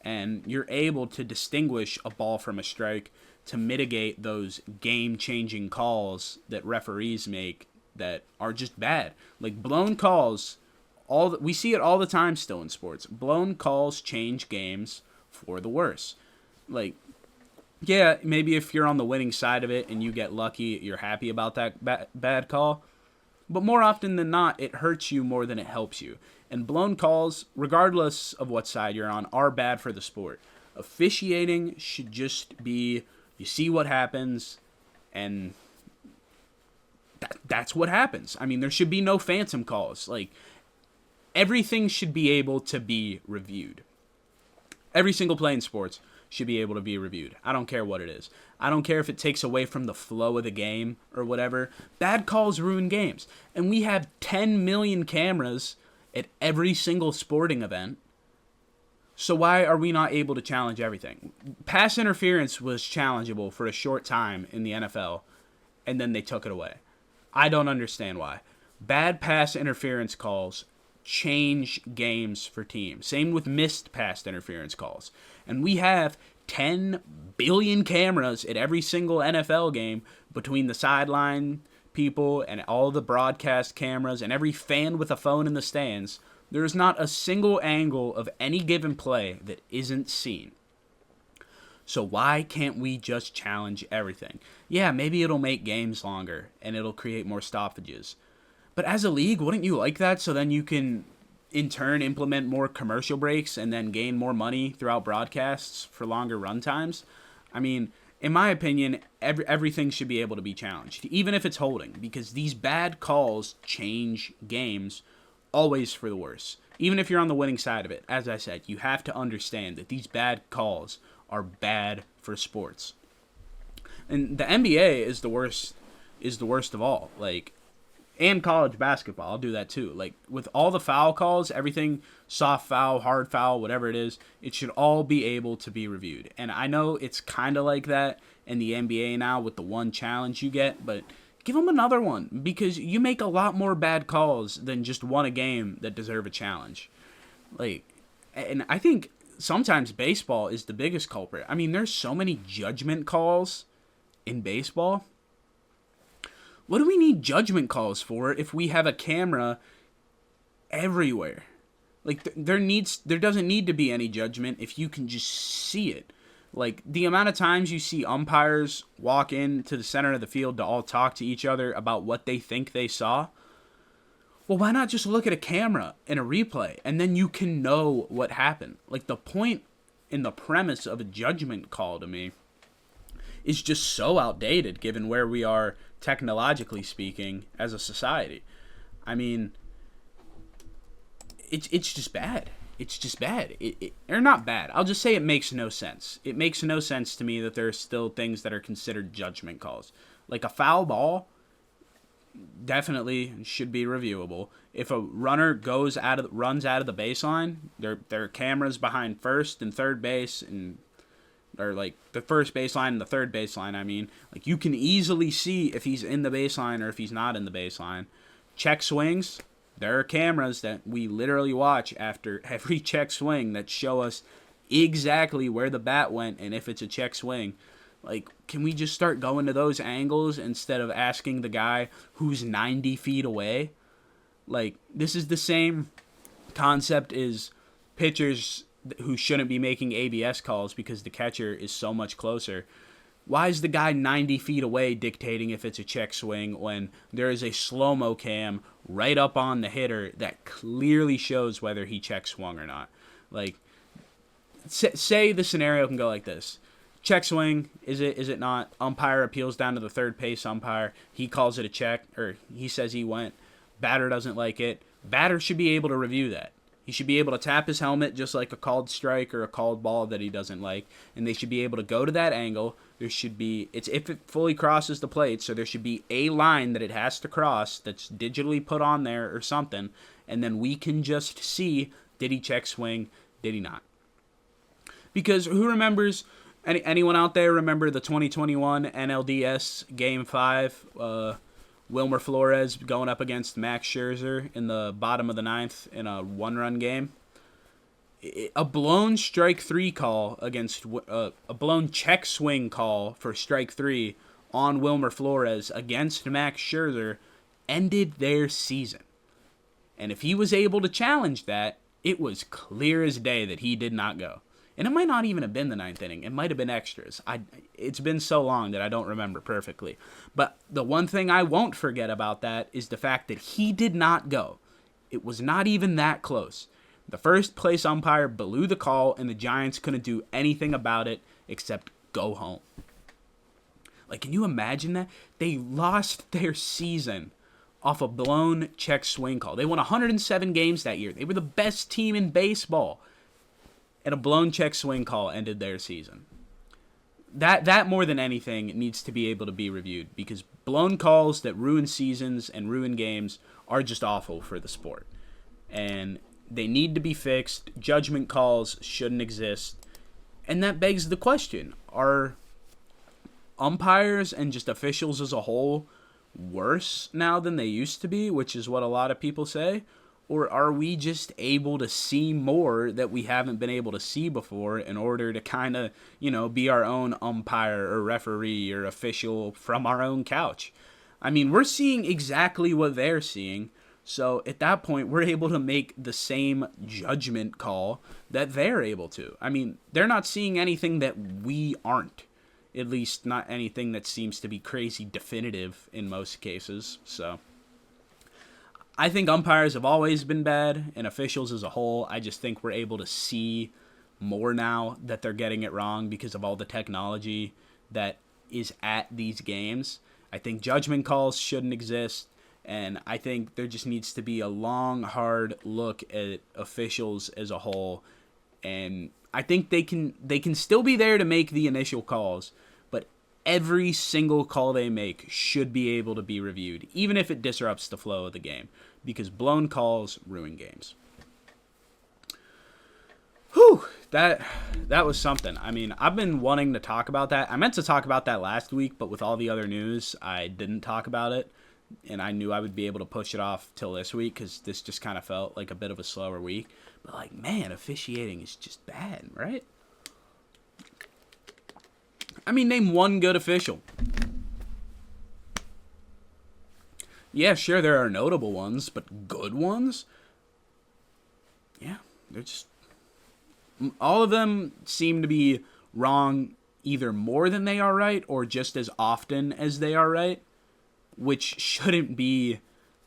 And you're able to distinguish a ball from a strike to mitigate those game-changing calls that referees make that are just bad. Like, blown calls, we see it all the time still in sports. Blown calls change games for the worse. Like, yeah, maybe if you're on the winning side of it and you get lucky, you're happy about that bad call. But more often than not, it hurts you more than it helps you. And blown calls, regardless of what side you're on, are bad for the sport. Officiating should just be, you see what happens, and that's what happens. I mean, there should be no phantom calls. Like, everything should be able to be reviewed. Every single play in sports should be able to be reviewed. I don't care what it is. I don't care if it takes away from the flow of the game or whatever. Bad calls ruin games. And we have 10 million cameras at every single sporting event. So why are we not able to challenge everything? Pass interference was challengeable for a short time in the NFL, and then they took it away. I don't understand why. Bad pass interference calls change games for teams. Same with missed pass interference calls. And we have 10 billion cameras at every single NFL game between the sideline people and all the broadcast cameras and every fan with a phone in the stands. There is not a single angle of any given play that isn't seen. So why can't we just challenge everything? Yeah, maybe it'll make games longer and it'll create more stoppages. But as a league, wouldn't you like that so then you can, in turn, implement more commercial breaks and then gain more money throughout broadcasts for longer run times? I mean, in my opinion, everything should be able to be challenged, even if it's holding, because these bad calls change games always for the worse. Even if you're on the winning side of it, as I said, you have to understand that these bad calls are bad for sports. And the NBA is the worst of all. Like, and college basketball, I'll do that too. Like, with all the foul calls, everything, soft foul, hard foul, whatever it is, it should all be able to be reviewed. And I know it's kind of like that in the NBA now with the one challenge you get, but give them another one, because you make a lot more bad calls than just one a game that deserve a challenge. Like, and I think sometimes baseball is the biggest culprit. I mean, there's so many judgment calls in baseball. What do we need judgment calls for if we have a camera everywhere? Like, there doesn't need to be any judgment if you can just see it. Like, the amount of times you see umpires walk into the center of the field to all talk to each other about what they think they saw. Well, why not just look at a camera in a replay and then you can know what happened? Like, the point and the premise of a judgment call to me is just so outdated given where we are technologically speaking as a society. I mean, it's just bad. It's just bad. Or not bad. I'll just say it makes no sense. It makes no sense to me that there are still things that are considered judgment calls. Like a foul ball definitely should be reviewable. If a runner runs out of the baseline, there are cameras behind first and third base or like the first baseline and the third baseline, I mean. Like, you can easily see if he's in the baseline or if he's not in the baseline. Check swings, There are cameras that we literally watch after every check swing that show us exactly where the bat went and if it's a check swing. Like, can we just start going to those angles instead of asking the guy who's 90 feet away? Like, this is the same concept as pitchers who shouldn't be making ABS calls because the catcher is so much closer. Why is the guy 90 feet away dictating if it's a check swing when there is a slow-mo cam right up on the hitter that clearly shows whether he check swung or not? Like, say the scenario can go like this. Check swing, is it not? Umpire appeals down to the third base umpire. He calls it a check, or he says he went. Batter doesn't like it. Batter should be able to review that. He should be able to tap his helmet just like a called strike or a called ball that he doesn't like, and they should be able to go to that angle. There should be, it's if it fully crosses the plate, so there should be a line that it has to cross that's digitally put on there or something, and then we can just see, did he check swing, did he not? Because who remembers, anyone out there remember the 2021 NLDS Game 5, Wilmer Flores going up against Max Scherzer in the bottom of the ninth in a one-run game? A blown strike three call against a blown check swing call for strike three on Wilmer Flores against Max Scherzer ended their season. And if he was able to challenge that, it was clear as day that he did not go. And it might not even have been the ninth inning. It might have been extras. It's been so long that I don't remember perfectly. But the one thing I won't forget about that is the fact that he did not go. It was not even that close. The first place umpire blew the call, and the Giants couldn't do anything about it except go home. Like, can you imagine that? They lost their season off a blown check swing call. They won 107 games that year. They were the best team in baseball. And a blown check swing call ended their season. That more than anything needs to be able to be reviewed, because blown calls that ruin seasons and ruin games are just awful for the sport. And they need to be fixed. Judgment calls shouldn't exist. And that begs the question, are umpires and just officials as a whole worse now than they used to be, which is what a lot of people say? Or are we just able to see more that we haven't been able to see before in order to kind of, be our own umpire or referee or official from our own couch? I mean, we're seeing exactly what they're seeing. So at that point, we're able to make the same judgment call that they're able to. I mean, they're not seeing anything that we aren't. At least not anything that seems to be crazy definitive in most cases. So I think umpires have always been bad, and officials as a whole. I just think we're able to see more now that they're getting it wrong because of all the technology that is at these games. I think judgment calls shouldn't exist, and I think there just needs to be a long, hard look at officials as a whole. And I think they can still be there to make the initial calls, but every single call they make should be able to be reviewed, even if it disrupts the flow of the game, because blown calls ruin games. Whew, that was something. I mean, I've been wanting to talk about that. I meant to talk about that last week, but with all the other news, I didn't talk about it, and I knew I would be able to push it off till this week because this just kind of felt like a bit of a slower week. But, like, man, officiating is just bad, right? I mean, name one good official. Yeah, sure, there are notable ones, but good ones? Yeah, they're just... all of them seem to be wrong either more than they are right or just as often as they are right, which shouldn't be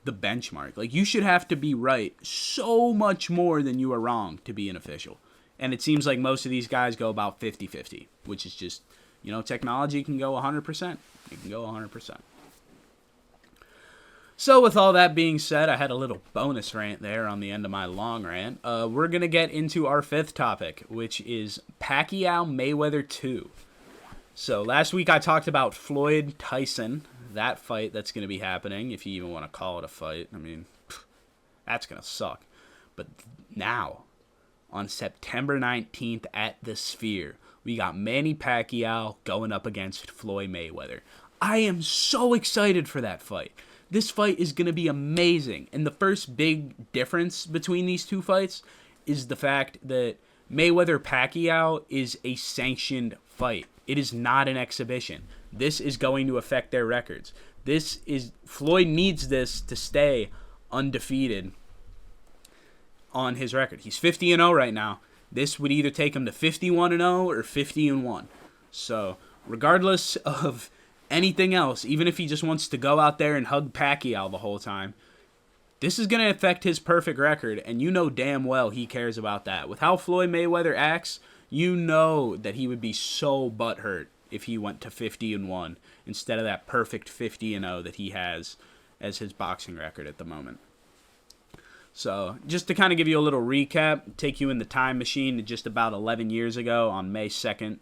the benchmark. Like, you should have to be right so much more than you are wrong to be an official. And it seems like most of these guys go about 50-50, which is just, technology can go 100%. It can go 100%. So with all that being said, I had a little bonus rant there on the end of my long rant. We're going to get into our fifth topic, which is Pacquiao Mayweather II. So last week I talked about Floyd Tyson, that fight that's going to be happening, if you even want to call it a fight. I mean, that's going to suck. But now, on September 19th at the Sphere, we got Manny Pacquiao going up against Floyd Mayweather. I am so excited for that fight. This fight is going to be amazing. And the first big difference between these two fights is the fact that Mayweather-Pacquiao is a sanctioned fight. It is not an exhibition. This is going to affect their records. Floyd needs this to stay undefeated on his record. He's 50-0 right now. This would either take him to 51-0 or 50-1. So, regardless of anything else, even if he just wants to go out there and hug Pacquiao the whole time, this is going to affect his perfect record, and you know damn well he cares about that. With how Floyd Mayweather acts, you know that he would be so butthurt if he went to 50-1 instead of that perfect 50-0 that he has as his boxing record at the moment. So, just to kind of give you a little recap, take you in the time machine to just about 11 years ago on May 2nd,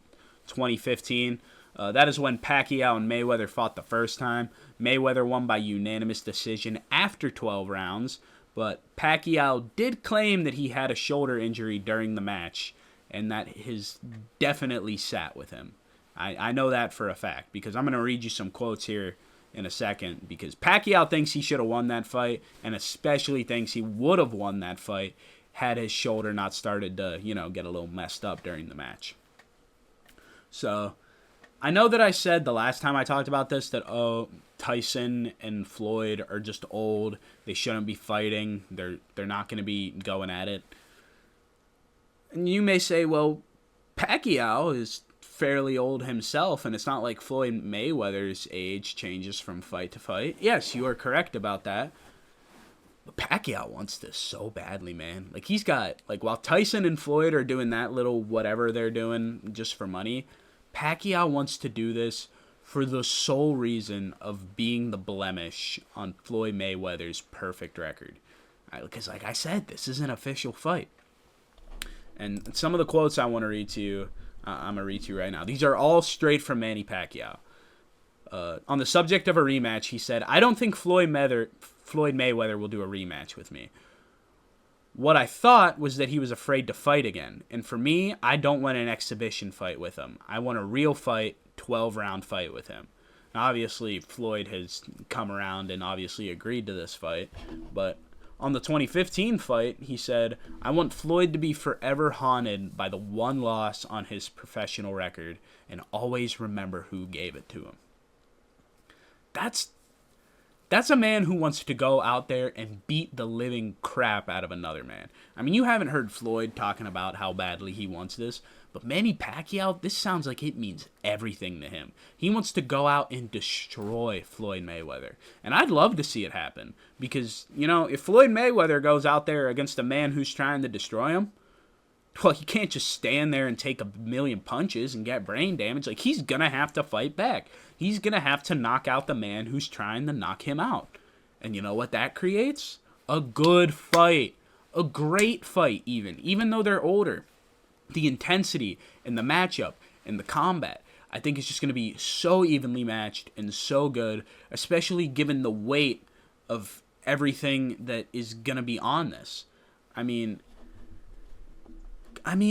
2015. That is when Pacquiao and Mayweather fought the first time. Mayweather won by unanimous decision after 12 rounds, but Pacquiao did claim that he had a shoulder injury during the match, and that has definitely sat with him. I know that for a fact, because I'm going to read you some quotes here in a second, because Pacquiao thinks he should have won that fight, and especially thinks he would have won that fight had his shoulder not started to, get a little messed up during the match. So, I know that I said the last time I talked about this that, Tyson and Floyd are just old. They shouldn't be fighting. They're not going to be going at it. And you may say, well, Pacquiao is fairly old himself, and it's not like Floyd Mayweather's age changes from fight to fight. Yes, you are correct about that. But Pacquiao wants this so badly, man. Like, he's got, while Tyson and Floyd are doing that little whatever they're doing just for money, Pacquiao wants to do this for the sole reason of being the blemish on Floyd Mayweather's perfect record. Because, like I said, this is an official fight. And some of the quotes I want to read to you, I'm going to read to you right now. These are all straight from Manny Pacquiao. On the subject of a rematch, he said, "I don't think Floyd Mayweather will do a rematch with me. What I thought was that he was afraid to fight again. And for me, I don't want an exhibition fight with him. I want a real fight, 12-round fight with him." Now, obviously, Floyd has come around and obviously agreed to this fight. But on the 2015 fight, he said, "I want Floyd to be forever haunted by the one loss on his professional record and always remember who gave it to him." That's a man who wants to go out there and beat the living crap out of another man. I mean, you haven't heard Floyd talking about how badly he wants this, but Manny Pacquiao, this sounds like it means everything to him. He wants to go out and destroy Floyd Mayweather. And I'd love to see it happen, because, if Floyd Mayweather goes out there against a man who's trying to destroy him, well, he can't just stand there and take a million punches and get brain damage. Like, he's going to have to fight back. He's going to have to knock out the man who's trying to knock him out. And you know what that creates? A good fight. A great fight, even though they're older. The intensity and the matchup and the combat, I think it's just going to be so evenly matched and so good, especially given the weight of everything that is going to be on this. I mean,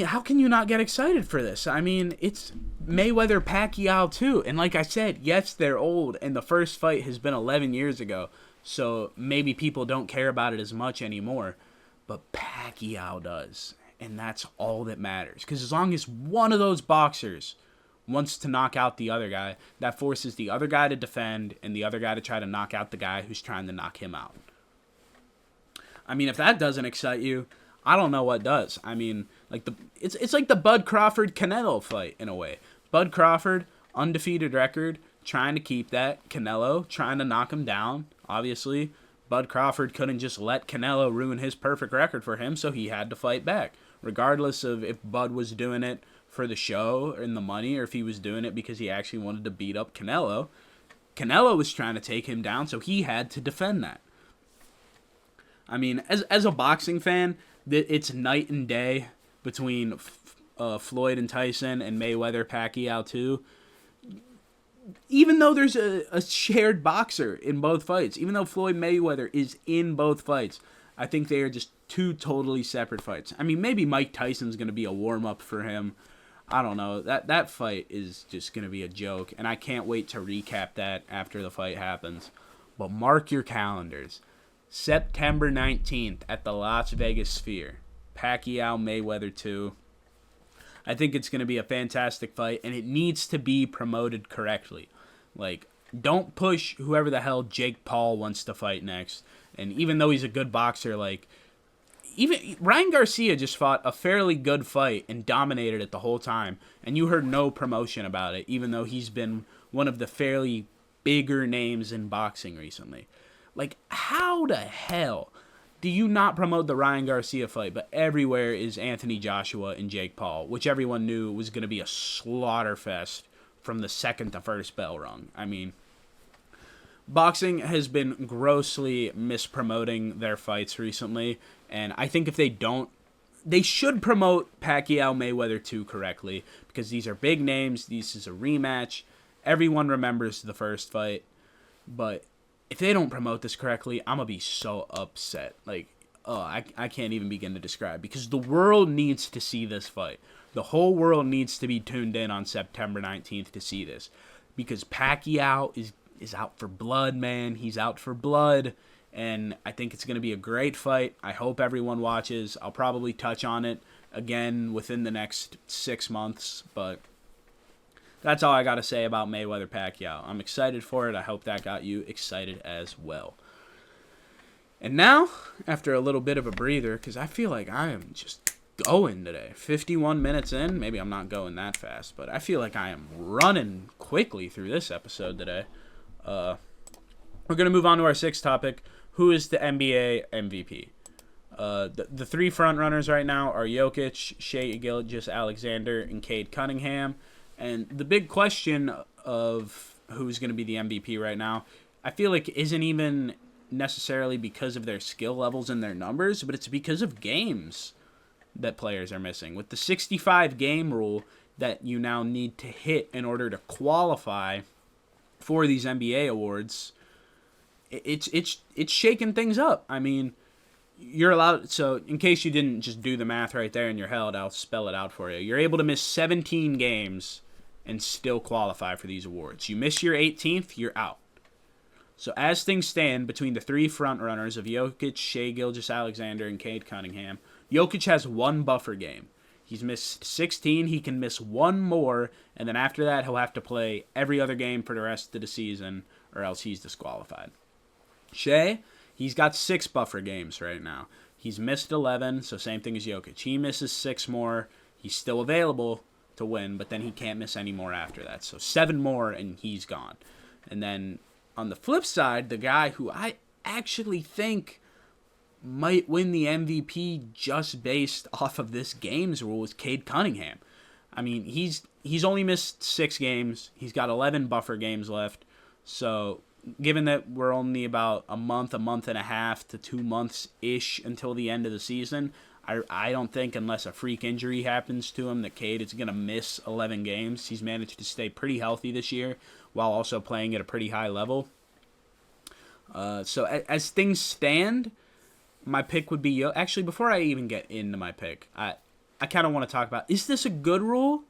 how can you not get excited for this? I mean, it's Mayweather-Pacquiao too. And like I said, yes, they're old, and the first fight has been 11 years ago, so maybe people don't care about it as much anymore. But Pacquiao does, and that's all that matters. Because as long as one of those boxers wants to knock out the other guy, that forces the other guy to defend and the other guy to try to knock out the guy who's trying to knock him out. I mean, if that doesn't excite you, I don't know what does. I mean, it's like the Bud Crawford-Canelo fight in a way. Bud Crawford, undefeated record, trying to keep that. Canelo trying to knock him down. Obviously, Bud Crawford couldn't just let Canelo ruin his perfect record for him, so he had to fight back. Regardless of if Bud was doing it for the show and the money, or if he was doing it because he actually wanted to beat up Canelo, Canelo was trying to take him down, so he had to defend that. I mean, as a boxing fan, it's night and day between Floyd and Tyson and Mayweather-Pacquiao too. Even though there's a shared boxer in both fights, even though Floyd Mayweather is in both fights, I think they are just two totally separate fights. I mean, maybe Mike Tyson's going to be a warm-up for him. I don't know. That fight is just going to be a joke, and I can't wait to recap that after the fight happens. But mark your calendars. September 19th at the Las Vegas Sphere. Pacquiao Mayweather II. I think it's going to be a fantastic fight, and it needs to be promoted correctly. Like, don't push whoever the hell Jake Paul wants to fight next. And even though he's a good boxer, like, even Ryan Garcia just fought a fairly good fight and dominated it the whole time. And you heard no promotion about it, even though he's been one of the fairly bigger names in boxing recently. Like, how the hell do you not promote the Ryan Garcia fight, but everywhere is Anthony Joshua and Jake Paul, which everyone knew was going to be a slaughter fest from the second to first bell rung. I mean, boxing has been grossly mispromoting their fights recently, and I think if they don't, they should promote Pacquiao Mayweather 2 correctly, because these are big names, this is a rematch, everyone remembers the first fight, but if they don't promote this correctly, I'm going to be so upset. Like, I can't even begin to describe, because the world needs to see this fight. The whole world needs to be tuned in on September 19th to see this, because Pacquiao is out for blood, man. He's out for blood, and I think it's going to be a great fight. I hope everyone watches. I'll probably touch on it again within the next 6 months, but that's all I got to say about Mayweather-Pacquiao. I'm excited for it. I hope that got you excited as well. And now, after a little bit of a breather, because I feel like I am just going today. 51 minutes in. Maybe I'm not going that fast, but I feel like I am running quickly through this episode today. We're going to move on to our sixth topic. Who is the NBA MVP? The three front runners right now are Jokic, Shai Gilgeous-Alexander, and Cade Cunningham. And the big question of who's going to be the MVP right now, I feel like isn't even necessarily because of their skill levels and their numbers, but it's because of games that players are missing. With the 65 game rule that you now need to hit in order to qualify for these NBA awards, it's shaking things up. I mean, you're allowed, so in case you didn't just do the math right there in your head, I'll spell it out for you. You're able to miss 17 games and still qualify for these awards. You miss your 18th, you're out. So as things stand between the three front runners of Jokic, Shai Gilgeous-Alexander, and Cade Cunningham, Jokic has one buffer game. He's missed 16. He can miss one more, and then after that, he'll have to play every other game for the rest of the season, or else he's disqualified. Shai, he's got 6 buffer games right now. He's missed 11, so same thing as Jokic. He misses 6 more. He's still available to win, but then he can't miss any more after that. So 7 more, and he's gone. And then on the flip side, the guy who I actually think might win the MVP just based off of this games rule is Cade Cunningham. I mean, he's only missed 6 games. He's got 11 buffer games left. So given that we're only about a month and a half to 2 months-ish until the end of the season, I don't think, unless a freak injury happens to him, that Cade is going to miss 11 games. He's managed to stay pretty healthy this year while also playing at a pretty high level. So as things stand, my pick would be... Actually, before I even get into my pick, I kind of want to talk about, is this a good rule?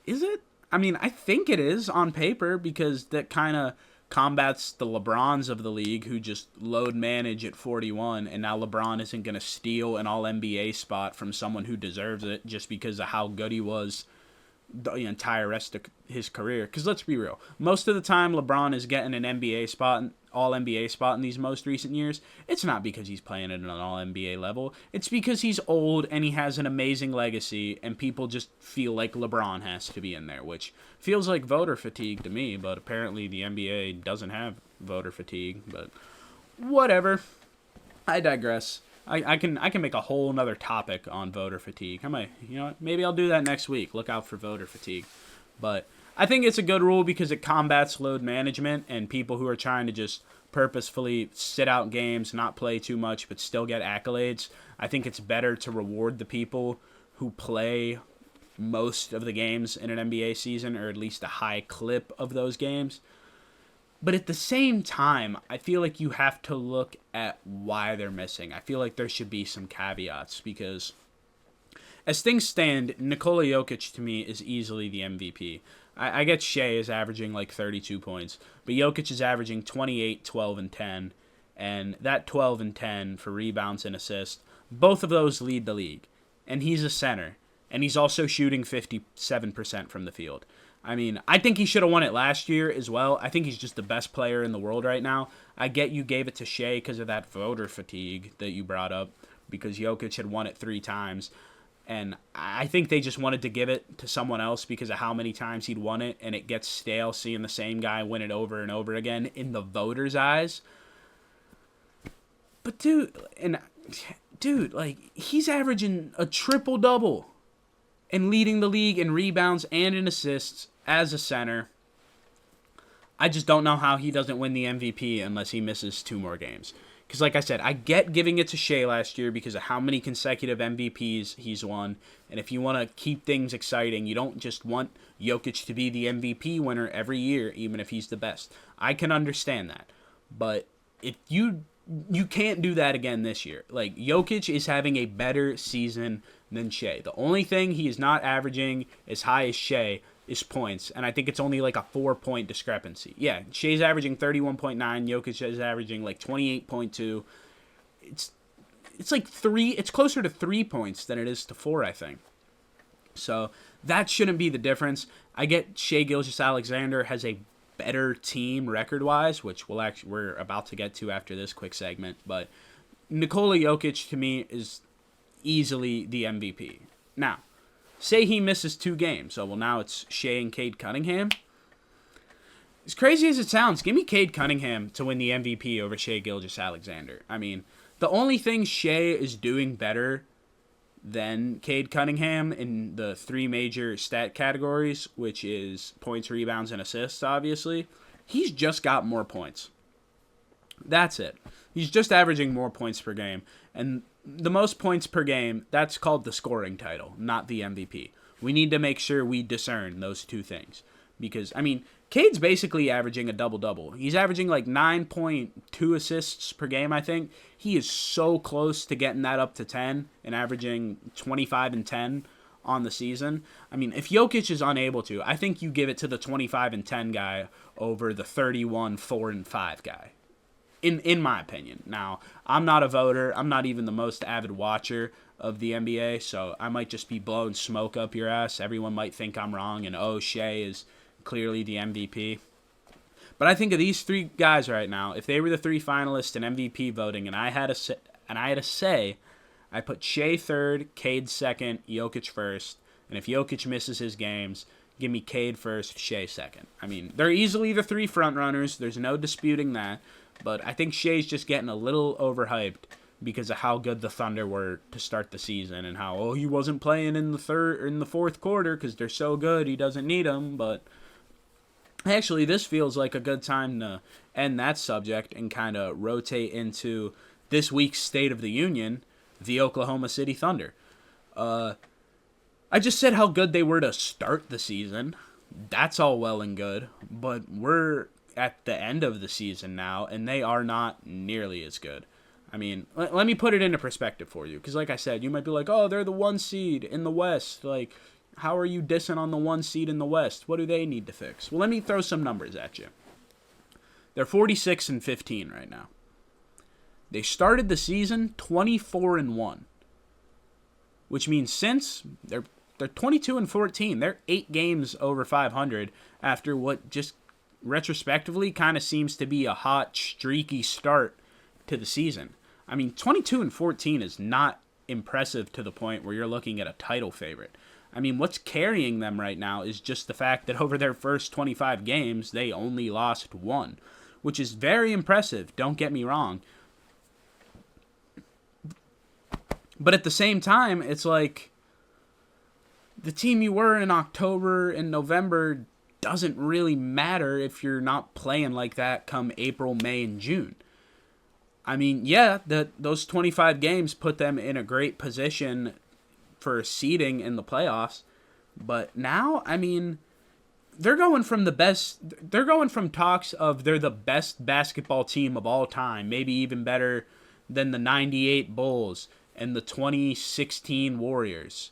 Is it? I mean, I think it is on paper, because that kind of combats the LeBrons of the league who just load manage at 41, and now LeBron isn't going to steal an All-NBA spot from someone who deserves it just because of how good he was the entire rest of his career. Because let's be real, most of the time LeBron is getting an NBA spot, All-NBA spot in these most recent years. It's not because he's playing at an All-NBA level. It's because he's old and he has an amazing legacy, and people just feel like LeBron has to be in there, which feels like voter fatigue to me, but apparently the NBA doesn't have voter fatigue, but whatever. I digress. I can make a whole nother topic on voter fatigue. Maybe I'll do that next week. Look out for voter fatigue. But I think it's a good rule because it combats load management and people who are trying to just purposefully sit out games, not play too much, but still get accolades. I think it's better to reward the people who play most of the games in an NBA season, or at least a high clip of those games. But at the same time, I feel like you have to look at why they're missing. I feel like there should be some caveats, because as things stand, Nikola Jokic to me is easily the MVP. I get Shea is averaging like 32 points, but Jokic is averaging 28, 12, and 10. And that 12 and 10 for rebounds and assists, both of those lead the league. And he's a center. And he's also shooting 57% from the field. I mean, I think he should have won it last year as well. I think he's just the best player in the world right now. I get you gave it to Shea because of that voter fatigue that you brought up, because Jokic had won it 3 times. And I think they just wanted to give it to someone else because of how many times he'd won it, and it gets stale seeing the same guy win it over and over again in the voters' eyes. But dude, like, he's averaging a triple-double and leading the league in rebounds and in assists as a center. I just don't know how he doesn't win the MVP unless he misses 2 more games. Because, like I said, I get giving it to Shea last year because of how many consecutive MVPs he's won. And if you want to keep things exciting, you don't just want Jokic to be the MVP winner every year, even if he's the best. I can understand that. But if you can't do that again this year. Like, Jokic is having a better season than Shea. The only thing he is not averaging as high as Shea is points, and I think it's only like a 4-point discrepancy. Yeah, Shea's averaging 31.9, Jokic is averaging like 28.2. It's like 3, it's closer to 3 points than it is to 4, I think. So that shouldn't be the difference. I get Shai Gilgeous-Alexander has a better team record-wise, which we're about to get to after this quick segment, but Nikola Jokic to me is easily the MVP. Now, say he misses 2 games. So, well, now it's Shea and Cade Cunningham. As crazy as it sounds, give me Cade Cunningham to win the MVP over Shai Gilgeous-Alexander. I mean, the only thing Shea is doing better than Cade Cunningham in the 3 major stat categories, which is points, rebounds, and assists, obviously, he's just got more points. That's it. He's just averaging more points per game. And the most points per game, that's called the scoring title, not the MVP. We need to make sure we discern those 2 things. Because, I mean, Cade's basically averaging a double-double. He's averaging like 9.2 assists per game, I think. He is so close to getting that up to 10 and averaging 25 and 10 on the season. I mean, if Jokic is unable to, I think you give it to the 25 and 10 guy over the 31, 4 and 5 guy. In my opinion. Now, I'm not a voter. I'm not even the most avid watcher of the NBA, so I might just be blowing smoke up your ass. Everyone might think I'm wrong, and Shea is clearly the MVP. But I think of these 3 guys right now, if they were the 3 finalists in MVP voting, and I had a say, I put Shea 3rd, Cade 2nd, Jokic 1st, and if Jokic misses his games, give me Cade 1st, Shea 2nd. I mean, they're easily the 3 frontrunners. There's no disputing that. But I think Shea's just getting a little overhyped because of how good the Thunder were to start the season and how, he wasn't playing in the 4th quarter because they're so good, he doesn't need them. But actually, this feels like a good time to end that subject and kind of rotate into this week's State of the Union, the Oklahoma City Thunder. I just said how good they were to start the season. That's all well and good, but we're at the end of the season now, and they are not nearly as good. I mean, let me put it into perspective for you, because like I said, you might be like, they're the 1 seed in the West. Like, how are you dissing on the 1 seed in the West? What do they need to fix? Well, let me throw some numbers at you. They're 46 and 15 right now. They started the season 24 and 1, which means since they're 22 and 14, they're 8 games over 500 after what just retrospectively kind of seems to be a hot, streaky start to the season. I mean, 22 and 14 is not impressive to the point where you're looking at a title favorite. I mean, what's carrying them right now is just the fact that over their first 25 games, they only lost 1, which is very impressive, don't get me wrong. But at the same time, it's like the team you were in October and November doesn't really matter if you're not playing like that come April, May, and June. I mean, yeah, those 25 games put them in a great position for seeding in the playoffs, but now, I mean, they're going from talks of they're the best basketball team of all time, maybe even better than the 98 Bulls and the 2016 Warriors,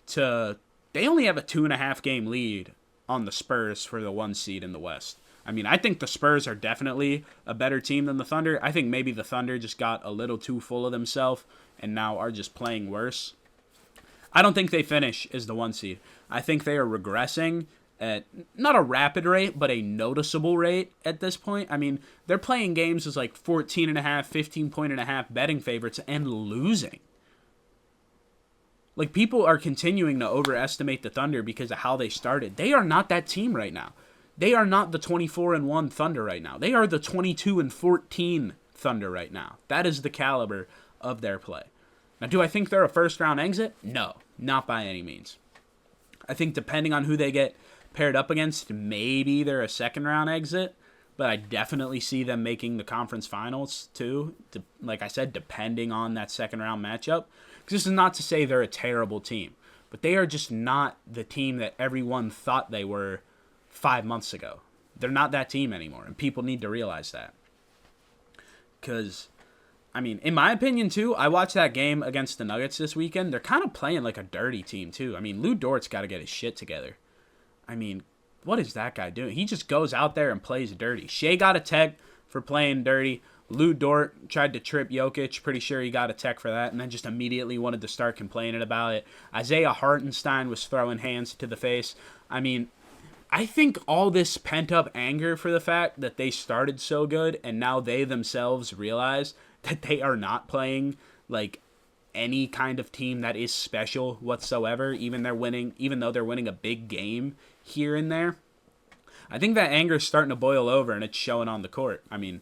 to they only have a 2.5 game lead on the Spurs for the 1 seed in the West. I mean, I think the Spurs are definitely a better team than the Thunder. I think maybe the Thunder just got a little too full of themselves and now are just playing worse. I don't think they finish as the 1 seed. I think they are regressing at not a rapid rate, but a noticeable rate at this point. I mean, they're playing games as like 14.5, 15.5 betting favorites and losing. Like, people are continuing to overestimate the Thunder because of how they started. They are not that team right now. They are not the 24-1 Thunder right now. They are the 22-14 Thunder right now. That is the caliber of their play. Now, do I think they're a first-round exit? No, not by any means. I think depending on who they get paired up against, maybe they're a second-round exit, but I definitely see them making the conference finals too, like I said, depending on that second-round matchup. Because this is not to say they're a terrible team, but they are just not the team that everyone thought they were 5 months ago. They're not that team anymore, and people need to realize that. Because, I mean, in my opinion, too, I watched that game against the Nuggets this weekend. They're kind of playing like a dirty team, too. I mean, Lou Dort's got to get his shit together. I mean, what is that guy doing? He just goes out there and plays dirty. Shea got a tech for playing dirty. Lou Dort tried to trip Jokic. Pretty sure he got a tech for that, and then just immediately wanted to start complaining about it. Isaiah Hartenstein was throwing hands to the face. I mean, I think all this pent-up anger for the fact that they started so good and now they themselves realize that they are not playing like any kind of team that is special whatsoever, even though they're winning a big game here and there. I think that anger is starting to boil over and it's showing on the court. I mean,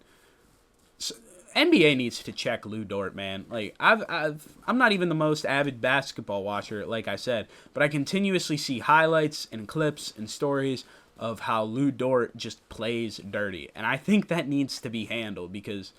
NBA needs to check Lou Dort, man. Like, I'm not even the most avid basketball watcher, like I said, but I continuously see highlights and clips and stories of how Lou Dort just plays dirty. And I think that needs to be handled because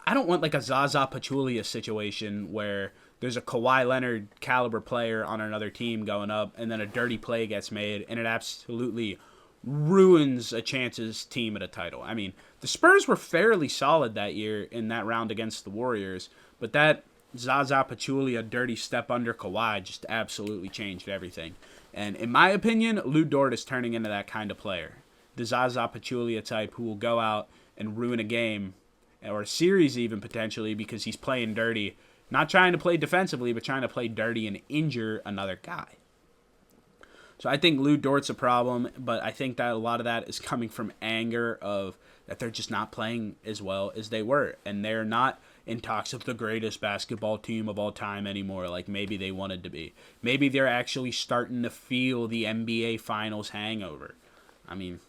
I don't want like a Zaza Pachulia situation where there's a Kawhi Leonard caliber player on another team going up and then a dirty play gets made and it absolutely ruins a chance's team at a title. I mean, the Spurs were fairly solid that year in that round against the Warriors, but that Zaza Pachulia dirty step under Kawhi just absolutely changed everything. And in my opinion, Lou Dort is turning into that kind of player. The Zaza Pachulia type who will go out and ruin a game or a series even potentially because he's playing dirty, not trying to play defensively, but trying to play dirty and injure another guy. So I think Lou Dort's a problem, but I think that a lot of that is coming from anger of that they're just not playing as well as they were. And they're not in talks of the greatest basketball team of all time anymore like maybe they wanted to be. Maybe they're actually starting to feel the NBA Finals hangover. I mean,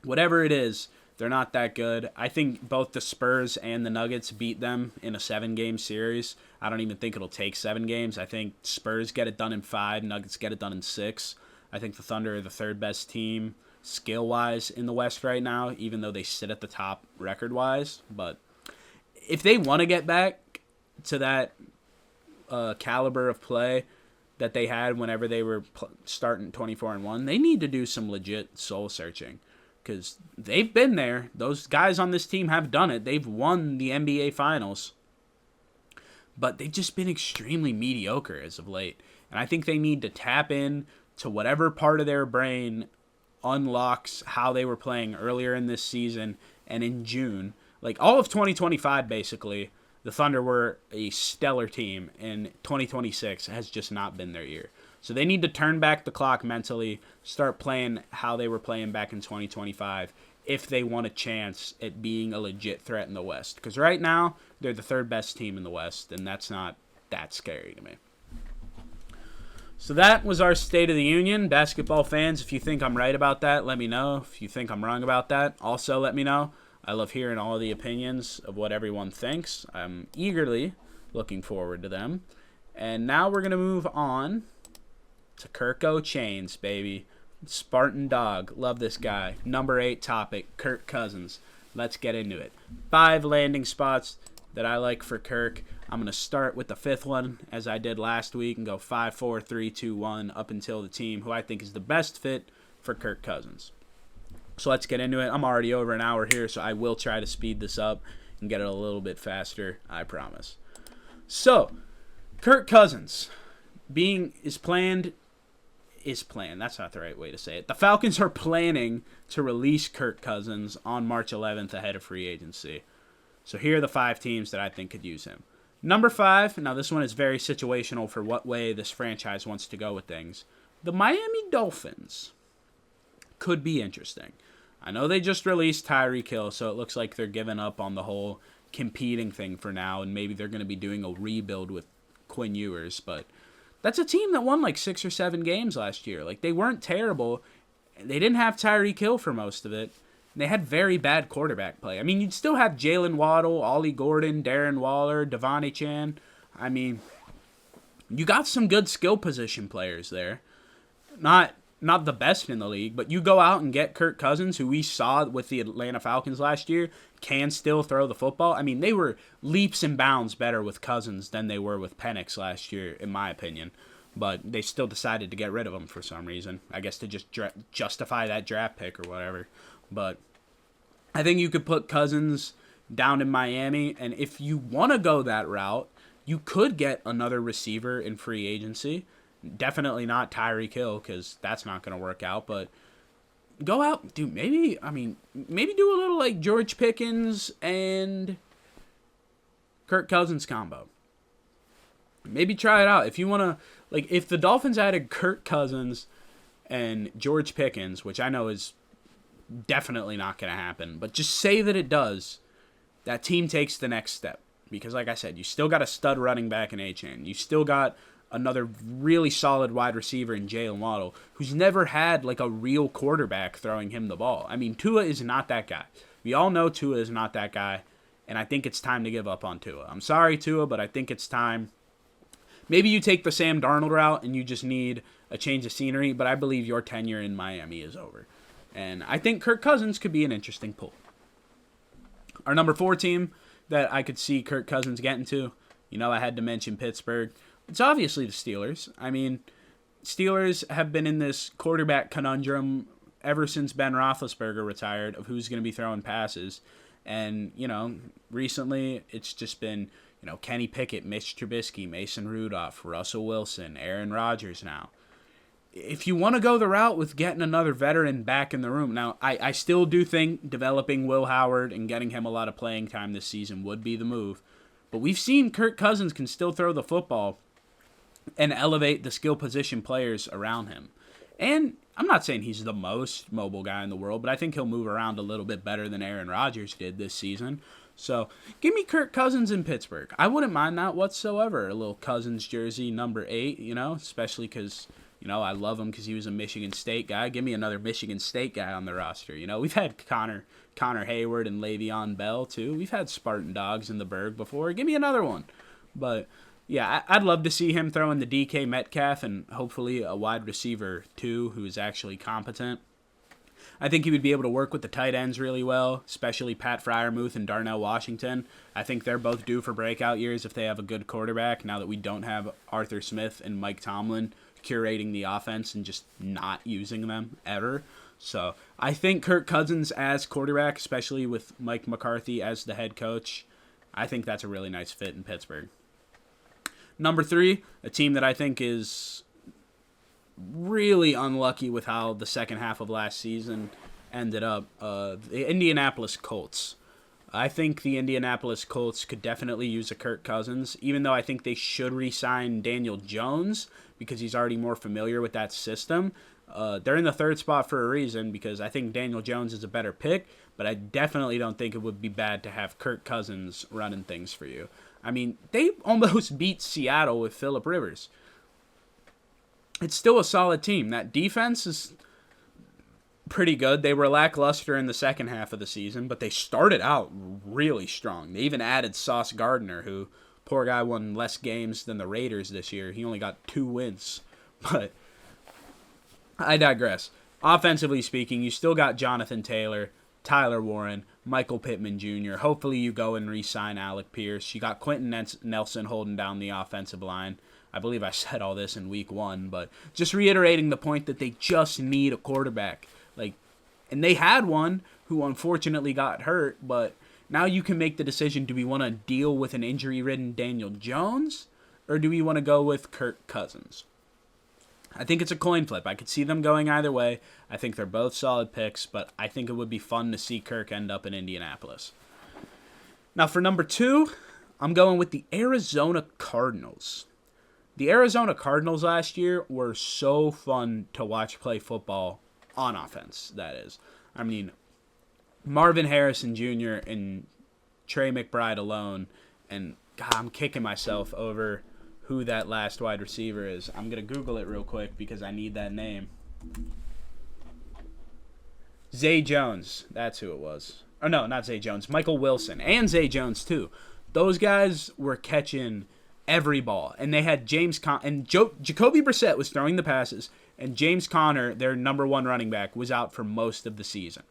whatever it is, they're not that good. I think both the Spurs and the Nuggets beat them in a 7-game series. I don't even think it'll take 7 games. I think Spurs get it done in 5, Nuggets get it done in 6. I think the Thunder are the third best team skill-wise in the West right now, even though they sit at the top record-wise. But if they want to get back to that caliber of play that they had whenever they were starting 24-1, they need to do some legit soul-searching. Because they've been there. Those guys on this team have done it. They've won the NBA Finals. But they've just been extremely mediocre as of late. And I think they need to tap in to whatever part of their brain unlocks how they were playing earlier in this season and in June. Like, all of 2025, basically, the Thunder were a stellar team. And 2026 has just not been their year. So they need to turn back the clock mentally, start playing how they were playing back in 2025 if they want a chance at being a legit threat in the West. Because right now, they're the third best team in the West, and that's not that scary to me. So that was our State of the Union. Basketball fans, if you think I'm right about that, let me know. If you think I'm wrong about that, also let me know. I love hearing all the opinions of what everyone thinks. I'm eagerly looking forward to them. And now we're going to move on to Kirko Chains, baby. Spartan Dog. Love this guy. Number 8 topic, Kirk Cousins. Let's get into it. 5 landing spots that I like for Kirk. I'm going to start with the 5th one, as I did last week, and go 5, 4, 3, 2, 1, up until the team who I think is the best fit for Kirk Cousins. So let's get into it. I'm already over an hour here, so I will try to speed this up and get it a little bit faster, I promise. So, Kirk Cousins is planned is planned. That's not the right way to say it. The Falcons are planning to release Kirk Cousins on March 11th ahead of free agency. So here are the 5 teams that I think could use him. Number 5, now this one is very situational for what way this franchise wants to go with things. The Miami Dolphins could be interesting. I know they just released Tarik, so it looks like they're giving up on the whole competing thing for now, and maybe they're going to be doing a rebuild with Quinn Ewers, but that's a team that won like 6 or 7 games last year. Like, they weren't terrible. They didn't have Tarik for most of it. They had very bad quarterback play. I mean, you'd still have Jalen Waddle, Ollie Gordon, Darren Waller, Devontae Chan. I mean, you got some good skill position players there. Not the best in the league, but you go out and get Kirk Cousins, who we saw with the Atlanta Falcons last year, can still throw the football. I mean, they were leaps and bounds better with Cousins than they were with Penix last year, in my opinion. But they still decided to get rid of him for some reason. I guess to just justify that draft pick or whatever. But I think you could put Cousins down in Miami, and if you want to go that route, you could get another receiver in free agency. Definitely not Tyreek Hill, because that's not going to work out, but go out, dude, maybe do a little like George Pickens and Kirk Cousins combo. Maybe try it out. If you want to, like, if the Dolphins added Kirk Cousins and George Pickens, which I know is definitely not going to happen, but just say that it does, that team takes the next step. Because like I said, you still got a stud running back in Achane. You still got another really solid wide receiver in Jalen Waddle, who's never had like a real quarterback throwing him the ball. I mean, Tua is not that guy. We all know Tua is not that guy, and I think it's time to give up on Tua. I'm sorry, Tua, but I think it's time. Maybe you take the Sam Darnold route and you just need a change of scenery, but I believe your tenure in Miami is over. And I think Kirk Cousins could be an interesting pull. Our number 4 team that I could see Kirk Cousins getting to, I had to mention Pittsburgh. It's obviously the Steelers. I mean, Steelers have been in this quarterback conundrum ever since Ben Roethlisberger retired of who's going to be throwing passes. And, recently it's just been, Kenny Pickett, Mitch Trubisky, Mason Rudolph, Russell Wilson, Aaron Rodgers now. If you want to go the route with getting another veteran back in the room, now I still do think developing Will Howard and getting him a lot of playing time this season would be the move. But we've seen Kirk Cousins can still throw the football and elevate the skill position players around him. And I'm not saying he's the most mobile guy in the world, but I think he'll move around a little bit better than Aaron Rodgers did this season. So give me Kirk Cousins in Pittsburgh. I wouldn't mind that whatsoever. A little Cousins jersey, number 8, especially because, I love him because he was a Michigan State guy. Give me another Michigan State guy on the roster. We've had Connor Hayward and Le'Veon Bell, too. We've had Spartan Dogs in the Berg before. Give me another one. But yeah, I'd love to see him throwing the DK Metcalf and hopefully a wide receiver, too, who is actually competent. I think he would be able to work with the tight ends really well, especially Pat Freiermuth and Darnell Washington. I think they're both due for breakout years if they have a good quarterback, now that we don't have Arthur Smith and Mike Tomlin curating the offense and just not using them ever. So I think Kirk Cousins as quarterback, especially with Mike McCarthy as the head coach, I think that's a really nice fit in Pittsburgh. Number 3, a team that I think is really unlucky with how the second half of last season ended up, the Indianapolis Colts. I think the Indianapolis Colts could definitely use a Kirk Cousins, even though I think they should re-sign Daniel Jones because he's already more familiar with that system. They're in the 3rd spot for a reason because I think Daniel Jones is a better pick, but I definitely don't think it would be bad to have Kirk Cousins running things for you. I mean, they almost beat Seattle with Phillip Rivers. It's still a solid team. That defense is pretty good. They were lackluster in the second half of the season, but they started out really strong. They even added Sauce Gardner, who, poor guy, won less games than the Raiders this year. He only got 2 wins. But I digress. Offensively speaking, you still got Jonathan Taylor, Tyler Warren, Michael Pittman Jr. Hopefully you go and re-sign Alec Pierce. You got Quentin Nelson holding down the offensive line. I believe I said all this in week 1, but just reiterating the point that they just need a quarterback. And they had one who unfortunately got hurt, but now you can make the decision, do we want to deal with an injury-ridden Daniel Jones, or do we want to go with Kirk Cousins? I think it's a coin flip. I could see them going either way. I think they're both solid picks, but I think it would be fun to see Kirk end up in Indianapolis. Now for number 2, I'm going with the Arizona Cardinals. The Arizona Cardinals last year were so fun to watch play football on offense, that is. I mean, Marvin Harrison Jr. and Trey McBride alone, and God, I'm kicking myself over who that last wide receiver is. I'm going to Google it real quick because I need that name. Zay Jones. That's who it was. Oh, no, not Zay Jones. Michael Wilson. And Zay Jones, too. Those guys were catching every ball. And they had Jacoby Brissett was throwing the passes, and James Conner, their number 1 running back, was out for most of the season.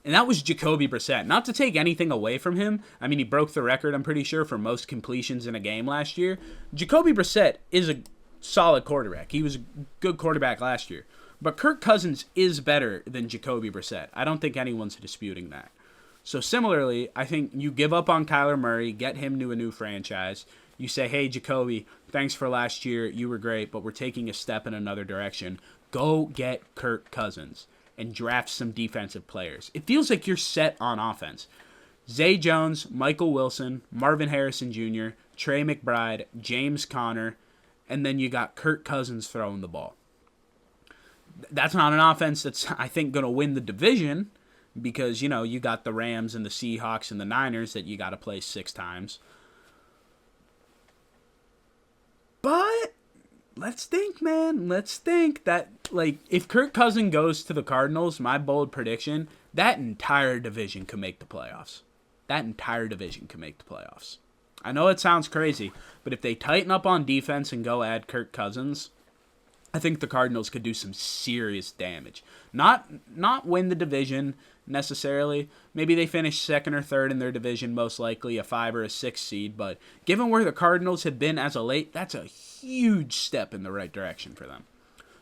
And that was Jacoby Brissett. Not to take anything away from him. I mean, he broke the record, I'm pretty sure, for most completions in a game last year. Jacoby Brissett is a solid quarterback. He was a good quarterback last year. But Kirk Cousins is better than Jacoby Brissett. I don't think anyone's disputing that. So similarly, I think you give up on Kyler Murray, get him to a new franchise. You say, hey, Jacoby, thanks for last year. You were great, but we're taking a step in another direction. Go get Kirk Cousins and draft some defensive players. It feels like you're set on offense. Zay Jones, Michael Wilson, Marvin Harrison Jr., Trey McBride, James Conner, and then you got Kirk Cousins throwing the ball. That's not an offense that's, I think, going to win the division because, you know, you got the Rams and the Seahawks and the Niners that you got to play 6 times. But let's think, man. Let's think that, like, if Kirk Cousins goes to the Cardinals, my bold prediction, that entire division could make the playoffs. That entire division could make the playoffs. I know it sounds crazy, but if they tighten up on defense and go add Kirk Cousins, I think the Cardinals could do some serious damage. Not win the division necessarily. Maybe they finish 2nd or 3rd in their division, most likely a 5 or a 6 seed. But given where the Cardinals have been as of late, that's a huge step in the right direction for them.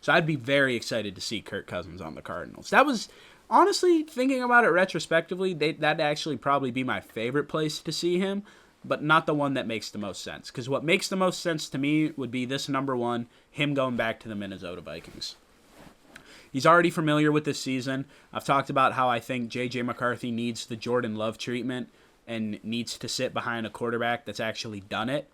So I'd be very excited to see Kirk Cousins on the Cardinals. That was, honestly, thinking about it retrospectively, that'd actually probably be my favorite place to see him, but not the one that makes the most sense. Because what makes the most sense to me would be this number 1, him going back to the Minnesota Vikings. He's already familiar with this season. I've talked about how I think J.J. McCarthy needs the Jordan Love treatment and needs to sit behind a quarterback that's actually done it.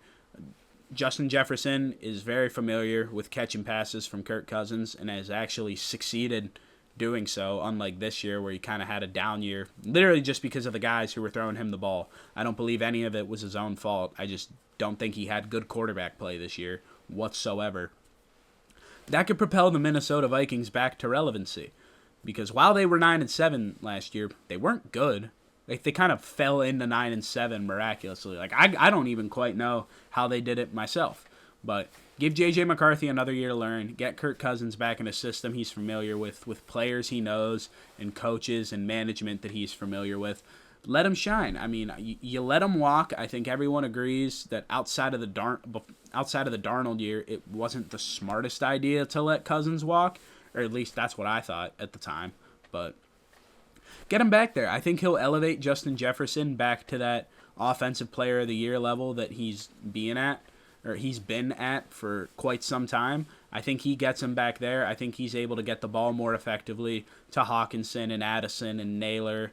Justin Jefferson is very familiar with catching passes from Kirk Cousins and has actually succeeded doing so, unlike this year where he kind of had a down year, literally just because of the guys who were throwing him the ball. I don't believe any of it was his own fault. I just don't think he had good quarterback play this year whatsoever. That could propel the Minnesota Vikings back to relevancy, because while they were 9-7 last year, they weren't good. Like, they kind of fell into 9-7 miraculously. Like, I don't even quite know how they did it myself. But give J.J. McCarthy another year to learn. Get Kirk Cousins back in a system he's familiar with players he knows, and coaches and management that he's familiar with. Let him shine. I mean, you let him walk. I think everyone agrees that outside of the Darnold year, it wasn't the smartest idea to let Cousins walk, or at least that's what I thought at the time. But get him back there. I think he'll elevate Justin Jefferson back to that offensive player of the year level that he's been at for quite some time. I think he gets him back there. I think he's able to get the ball more effectively to Hawkinson and Addison and Naylor.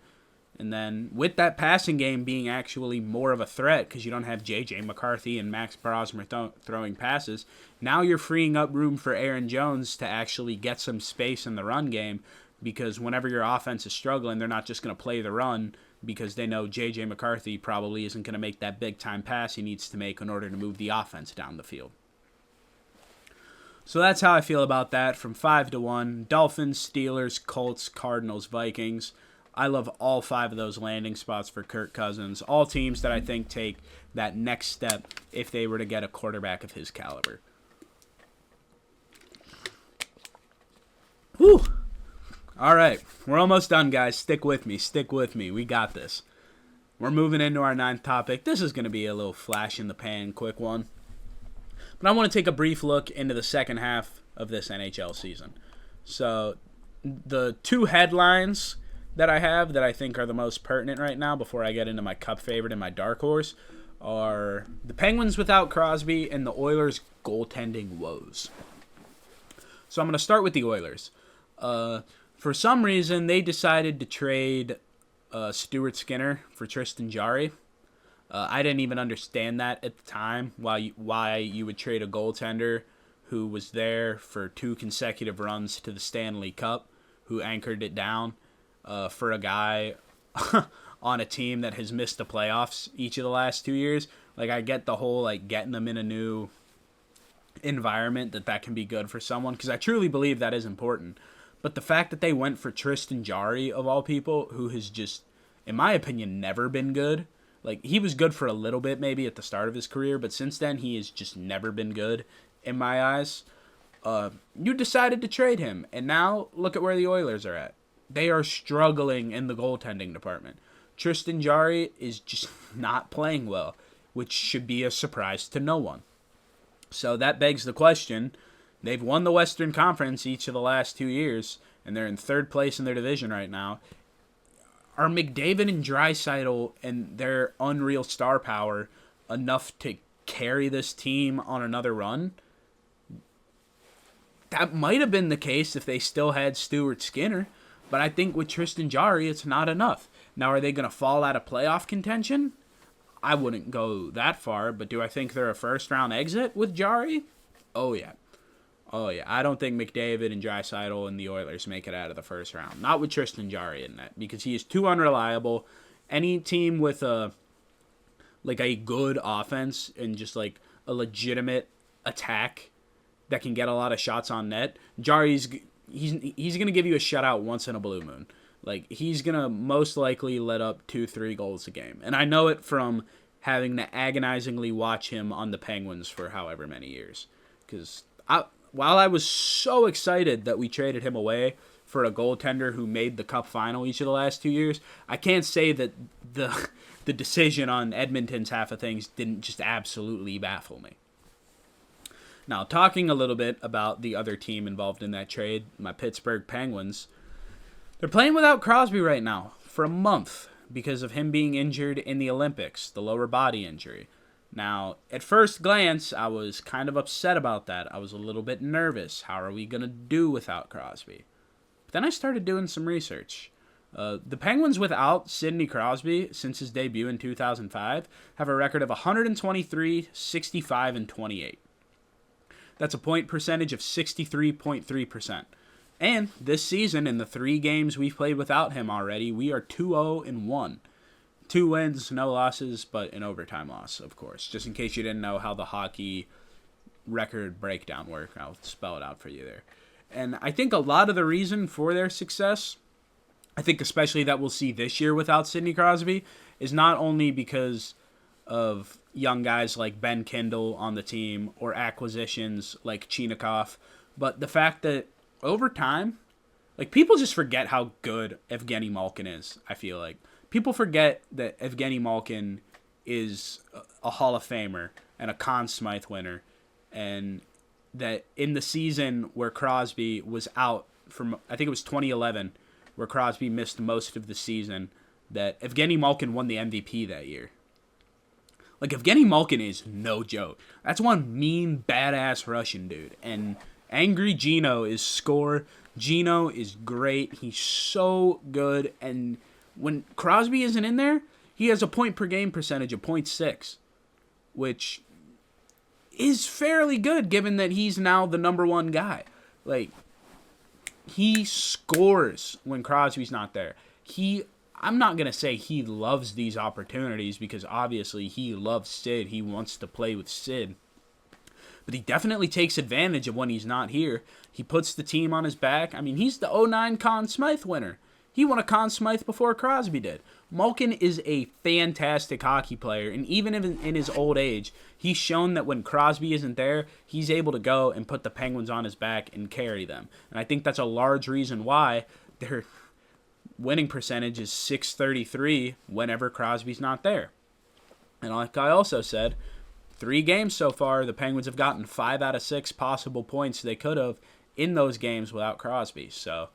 And then with that passing game being actually more of a threat, because you don't have J.J. McCarthy and Max Brosmer throwing passes, now you're freeing up room for Aaron Jones to actually get some space in the run game, because whenever your offense is struggling, they're not just going to play the run because they know J.J. McCarthy probably isn't going to make that big-time pass he needs to make in order to move the offense down the field. So that's how I feel about that, from 5-1. Dolphins, Steelers, Colts, Cardinals, Vikings. I love all 5 of those landing spots for Kirk Cousins. All teams that I think take that next step if they were to get a quarterback of his caliber. Whew. All right. We're almost done, guys. Stick with me. Stick with me. We got this. We're moving into our 9th topic. This is going to be a little flash in the pan, quick one. But I want to take a brief look into the second half of this NHL season. So the 2 headlines that I have that I think are the most pertinent right now before I get into my cup favorite and my dark horse are the Penguins without Crosby and the Oilers' goaltending woes. So I'm going to start with the Oilers. For some reason, they decided to trade Stuart Skinner for Tristan Jarry. I didn't even understand that at the time, why you would trade a goaltender who was there for 2 consecutive runs to the Stanley Cup, who anchored it down, for a guy on a team that has missed the playoffs each of the last 2 years. Like, I get the whole, like, getting them in a new environment, that can be good for someone, because I truly believe that is important. But the fact that they went for Tristan Jarry, of all people, who has just, in my opinion, never been good. Like, he was good for a little bit maybe at the start of his career, but since then he has just never been good in my eyes. You decided to trade him, and now look at where the Oilers are at. They are struggling in the goaltending department. Tristan Jarry is just not playing well, which should be a surprise to no one. So that begs the question. They've won the Western Conference each of the last 2 years, and they're in 3rd place in their division right now. Are McDavid and Draisaitl and their unreal star power enough to carry this team on another run? That might have been the case if they still had Stuart Skinner, but I think with Tristan Jarry, it's not enough. Now, are they going to fall out of playoff contention? I wouldn't go that far, but do I think they're a first-round exit with Jarry? Oh, yeah. I don't think McDavid and Draisaitl and the Oilers make it out of the first round. Not with Tristan Jarry in that, because he is too unreliable. Any team with a good offense and just like a legitimate attack that can get a lot of shots on net, Jarry's he's gonna give you a shutout once in a blue moon. Like, he's gonna most likely let up 2-3 goals a game, and I know it from having to agonizingly watch him on the Penguins for however many years, because while I was so excited that we traded him away for a goaltender who made the Cup final each of the last 2 years, I can't say that the decision on Edmonton's half of things didn't just absolutely baffle me. Now, talking a little bit about the other team involved in that trade, my Pittsburgh Penguins, they're playing without Crosby right now for a month because of him being injured in the Olympics, the lower body injury. Now, at first glance, I was kind of upset about that. I was a little bit nervous. How are we going to do without Crosby? But then I started doing some research. The Penguins without Sidney Crosby, since his debut in 2005, have a record of 123, 65, and 28. That's a point percentage of 63.3%. And this season, in the 3 games we've played without him already, we are 2-0-1. 2 wins, no losses, but an overtime loss, of course. Just in case you didn't know how the hockey record breakdown worked, I'll spell it out for you there. And I think a lot of the reason for their success, I think especially that we'll see this year without Sidney Crosby, is not only because of young guys like Ben Kindle on the team or acquisitions like Chinikov, but the fact that over time, like, people just forget how good Evgeny Malkin is, I feel like. People forget that Evgeny Malkin is a Hall of Famer and a Conn Smythe winner, and that in the season where Crosby was out from, I think it was 2011, where Crosby missed most of the season, that Evgeny Malkin won the MVP that year. Like, Evgeny Malkin is no joke. That's one mean, badass Russian dude, and Angry Gino is score. Gino is great. He's so good, and when Crosby isn't in there, he has a point per game percentage of .6, which is fairly good given that he's now the number 1 guy. Like, he scores when Crosby's not there. I'm not going to say he loves these opportunities, because obviously he loves Sid. He wants to play with Sid. But he definitely takes advantage of when he's not here. He puts the team on his back. I mean, he's the 2009 Conn Smythe winner. He won a Conn Smythe before Crosby did. Malkin is a fantastic hockey player, and even in his old age, he's shown that when Crosby isn't there, he's able to go and put the Penguins on his back and carry them. And I think that's a large reason why their winning percentage is .633 whenever Crosby's not there. And like I also said, 3 games so far, the Penguins have gotten 5 out of 6 possible points they could have in those games without Crosby. So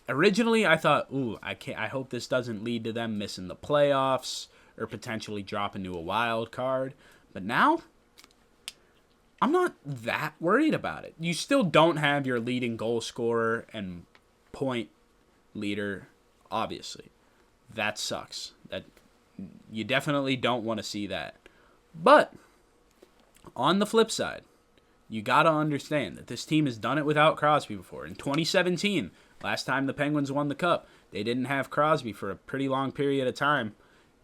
originally, I thought, I hope this doesn't lead to them missing the playoffs or potentially dropping to a wild card. But now, I'm not that worried about it. You still don't have your leading goal scorer and point leader, obviously. That sucks. That you definitely don't want to see that. But on the flip side, you got to understand that this team has done it without Crosby before. In 2017, last time the Penguins won the Cup, they didn't have Crosby for a pretty long period of time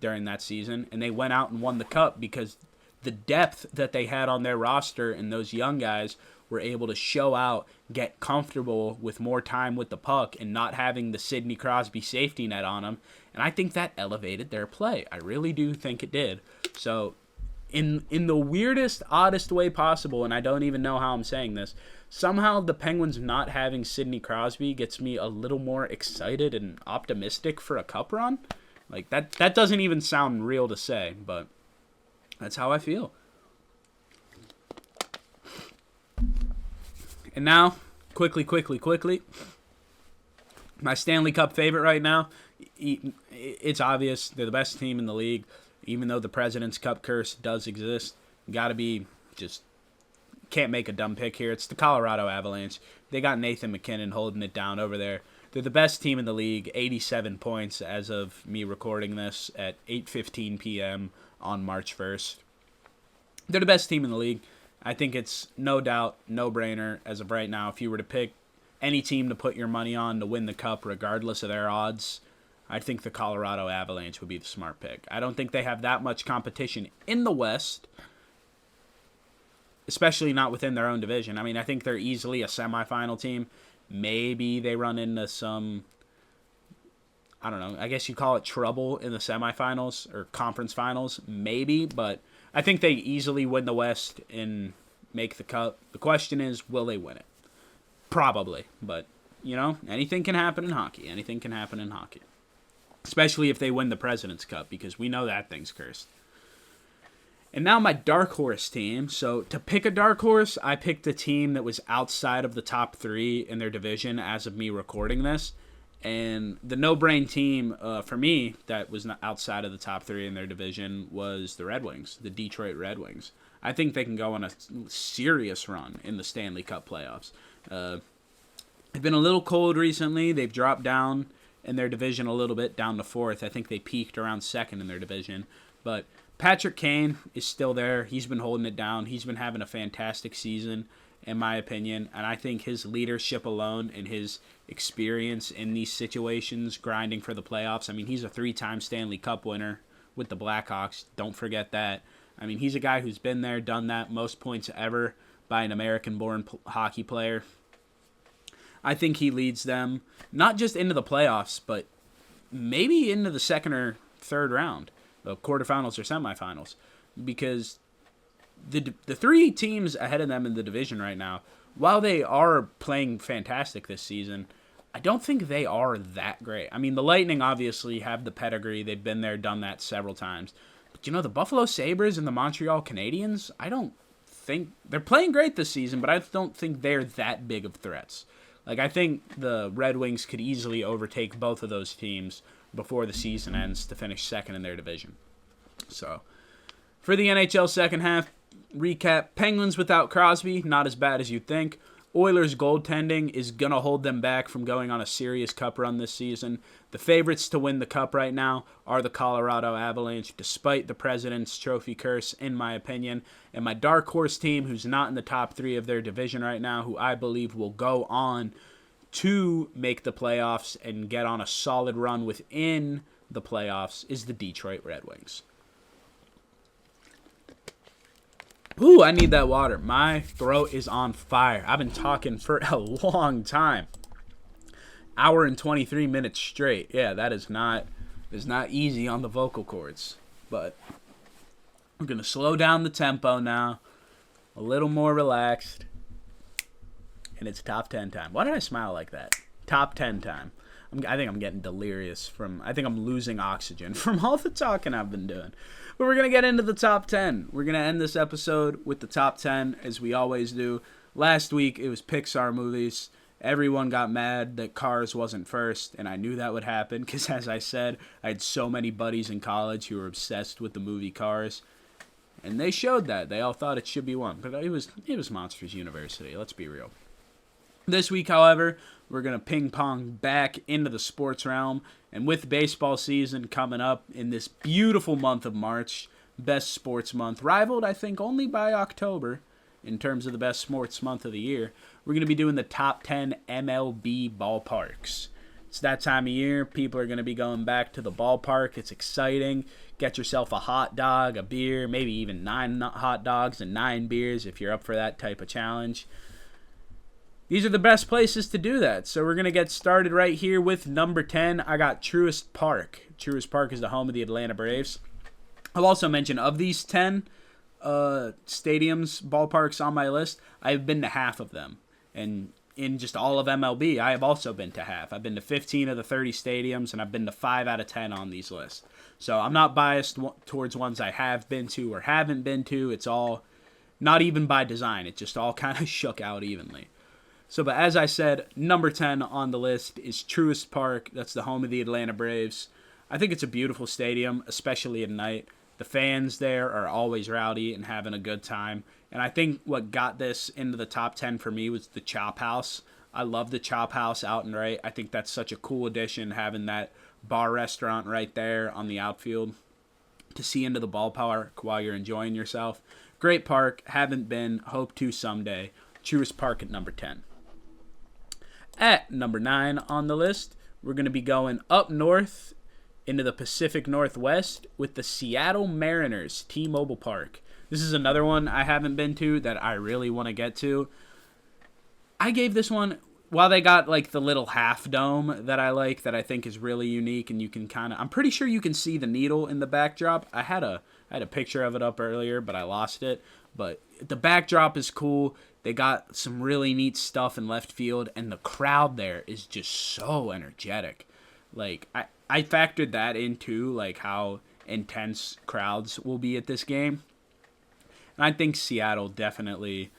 during that season, and they went out and won the Cup because the depth that they had on their roster and those young guys were able to show out, get comfortable with more time with the puck and not having the Sidney Crosby safety net on them. And I think that elevated their play. I really do think it did. So in the weirdest, oddest way possible, and I don't even know how I'm saying this, somehow the Penguins not having Sidney Crosby gets me a little more excited and optimistic for a cup run. Like, that doesn't even sound real to say, but that's how I feel. And now, quickly, my Stanley Cup favorite right now, it's obvious. They're the best team in the league. Even though the President's Cup curse does exist, can't make a dumb pick here. It's the Colorado Avalanche. They got Nathan McKinnon holding it down over there. They're the best team in the league, 87 points as of me recording this at 8:15 p.m. on March 1st. They're the best team in the league. I think it's no doubt, no-brainer as of right now. If you were to pick any team to put your money on to win the Cup, regardless of their odds, I think the Colorado Avalanche would be the smart pick. I don't think they have that much competition in the West, especially not within their own division. I mean, I think they're easily a semifinal team. Maybe they run into some, I don't know, I guess you call it trouble in the semifinals or conference finals, maybe, but I think they easily win the West and make the Cup. The question is, will they win it? Probably, but, anything can happen in hockey. Anything can happen in hockey. Especially if they win the President's Cup, because we know that thing's cursed. And now my dark horse team. So to pick a dark horse, I picked a team that was outside of the top three in their division as of me recording this. And the no-brain team for me that was not outside of the top three in their division was the Red Wings, the Detroit Red Wings. I think they can go on a serious run in the Stanley Cup playoffs. They've been a little cold recently. They've dropped down in their division a little bit, down to fourth. I think they peaked around second in their division. But Patrick Kane is still there. He's been holding it down. He's been having a fantastic season, in my opinion. And I think his leadership alone and his experience in these situations, grinding for the playoffs. I mean, he's a 3-time Stanley Cup winner with the Blackhawks. Don't forget that. I mean, he's a guy who's been there, done that, most points ever by an American-born hockey player. I think he leads them not just into the playoffs, but maybe into the second or third round, the quarterfinals or semifinals, because the three teams ahead of them in the division right now, while they are playing fantastic this season, I don't think they are that great. I mean, the Lightning obviously have the pedigree. They've been there, done that several times. But, the Buffalo Sabres and the Montreal Canadiens, I don't think they're playing great this season, but I don't think they're that big of threats. Like, I think the Red Wings could easily overtake both of those teams before the season ends to finish second in their division. So, for the NHL second half, recap, Penguins without Crosby, not as bad as you'd think. Oilers' goaltending is going to hold them back from going on a serious cup run this season. The favorites to win the cup right now are the Colorado Avalanche, despite the President's Trophy curse, in my opinion. And my dark horse team, who's not in the top three of their division right now, who I believe will go on to make the playoffs and get on a solid run within the playoffs, is the Detroit Red Wings. Ooh, I need that water. My throat is on fire. I've been talking for a long time. Hour and 23 minutes straight. Yeah, that is not easy on the vocal cords. But we're going to slow down the tempo now. A little more relaxed. And it's top 10 time. Why did I smile like that? Top 10 time. I think I'm getting delirious I think I'm losing oxygen from all the talking I've been doing. But we're going to get into the top 10. We're going to end this episode with the top 10, as we always do. Last week, it was Pixar movies. Everyone got mad that Cars wasn't first, and I knew that would happen because, as I said, I had so many buddies in college who were obsessed with the movie Cars. And they showed that. They all thought it should be one. But it was Monsters University, let's be real. This week, however, we're going to ping pong back into the sports realm. And with baseball season coming up in this beautiful month of March, best sports month, rivaled, I think, only by October in terms of the best sports month of the year, we're going to be doing the top 10 MLB ballparks. It's that time of year. People are going to be going back to the ballpark. It's exciting. Get yourself a hot dog, a beer, maybe even 9 hot dogs and 9 beers if you're up for that type of challenge. These are the best places to do that. So we're going to get started right here with number 10. I got Truist Park. Truist Park is the home of the Atlanta Braves. I'll also mention of these 10 stadiums, ballparks on my list, I've been to half of them. And in just all of MLB, I have also been to half. I've been to 15 of the 30 stadiums, and I've been to 5 out of 10 on these lists. So I'm not biased towards ones I have been to or haven't been to. It's all not even by design. It just all kind of shook out evenly. So, but as I said, number 10 on the list is Truist Park. That's the home of the Atlanta Braves. I think it's a beautiful stadium, especially at night. The fans there are always rowdy and having a good time. And I think what got this into the top 10 for me was the Chop House. I love the Chop House out and right. I think that's such a cool addition, having that bar restaurant right there on the outfield to see into the ballpark while you're enjoying yourself. Great park. Haven't been. Hope to someday. Truist Park at number 10. At number 9 on the list, we're going to be going up north into the Pacific Northwest with the Seattle Mariners T-Mobile Park. This is another one I haven't been to that I really want to get to. I gave this one, while they got like the little half dome that I like, that I think is really unique, and you can kind of, I'm pretty sure you can see the needle in the backdrop. I had a picture of it up earlier, but I lost it. But the backdrop is cool. They got some really neat stuff in left field, and the crowd there is just so energetic. Like, I factored that into, like, how intense crowds will be at this game. And I think Seattle definitely,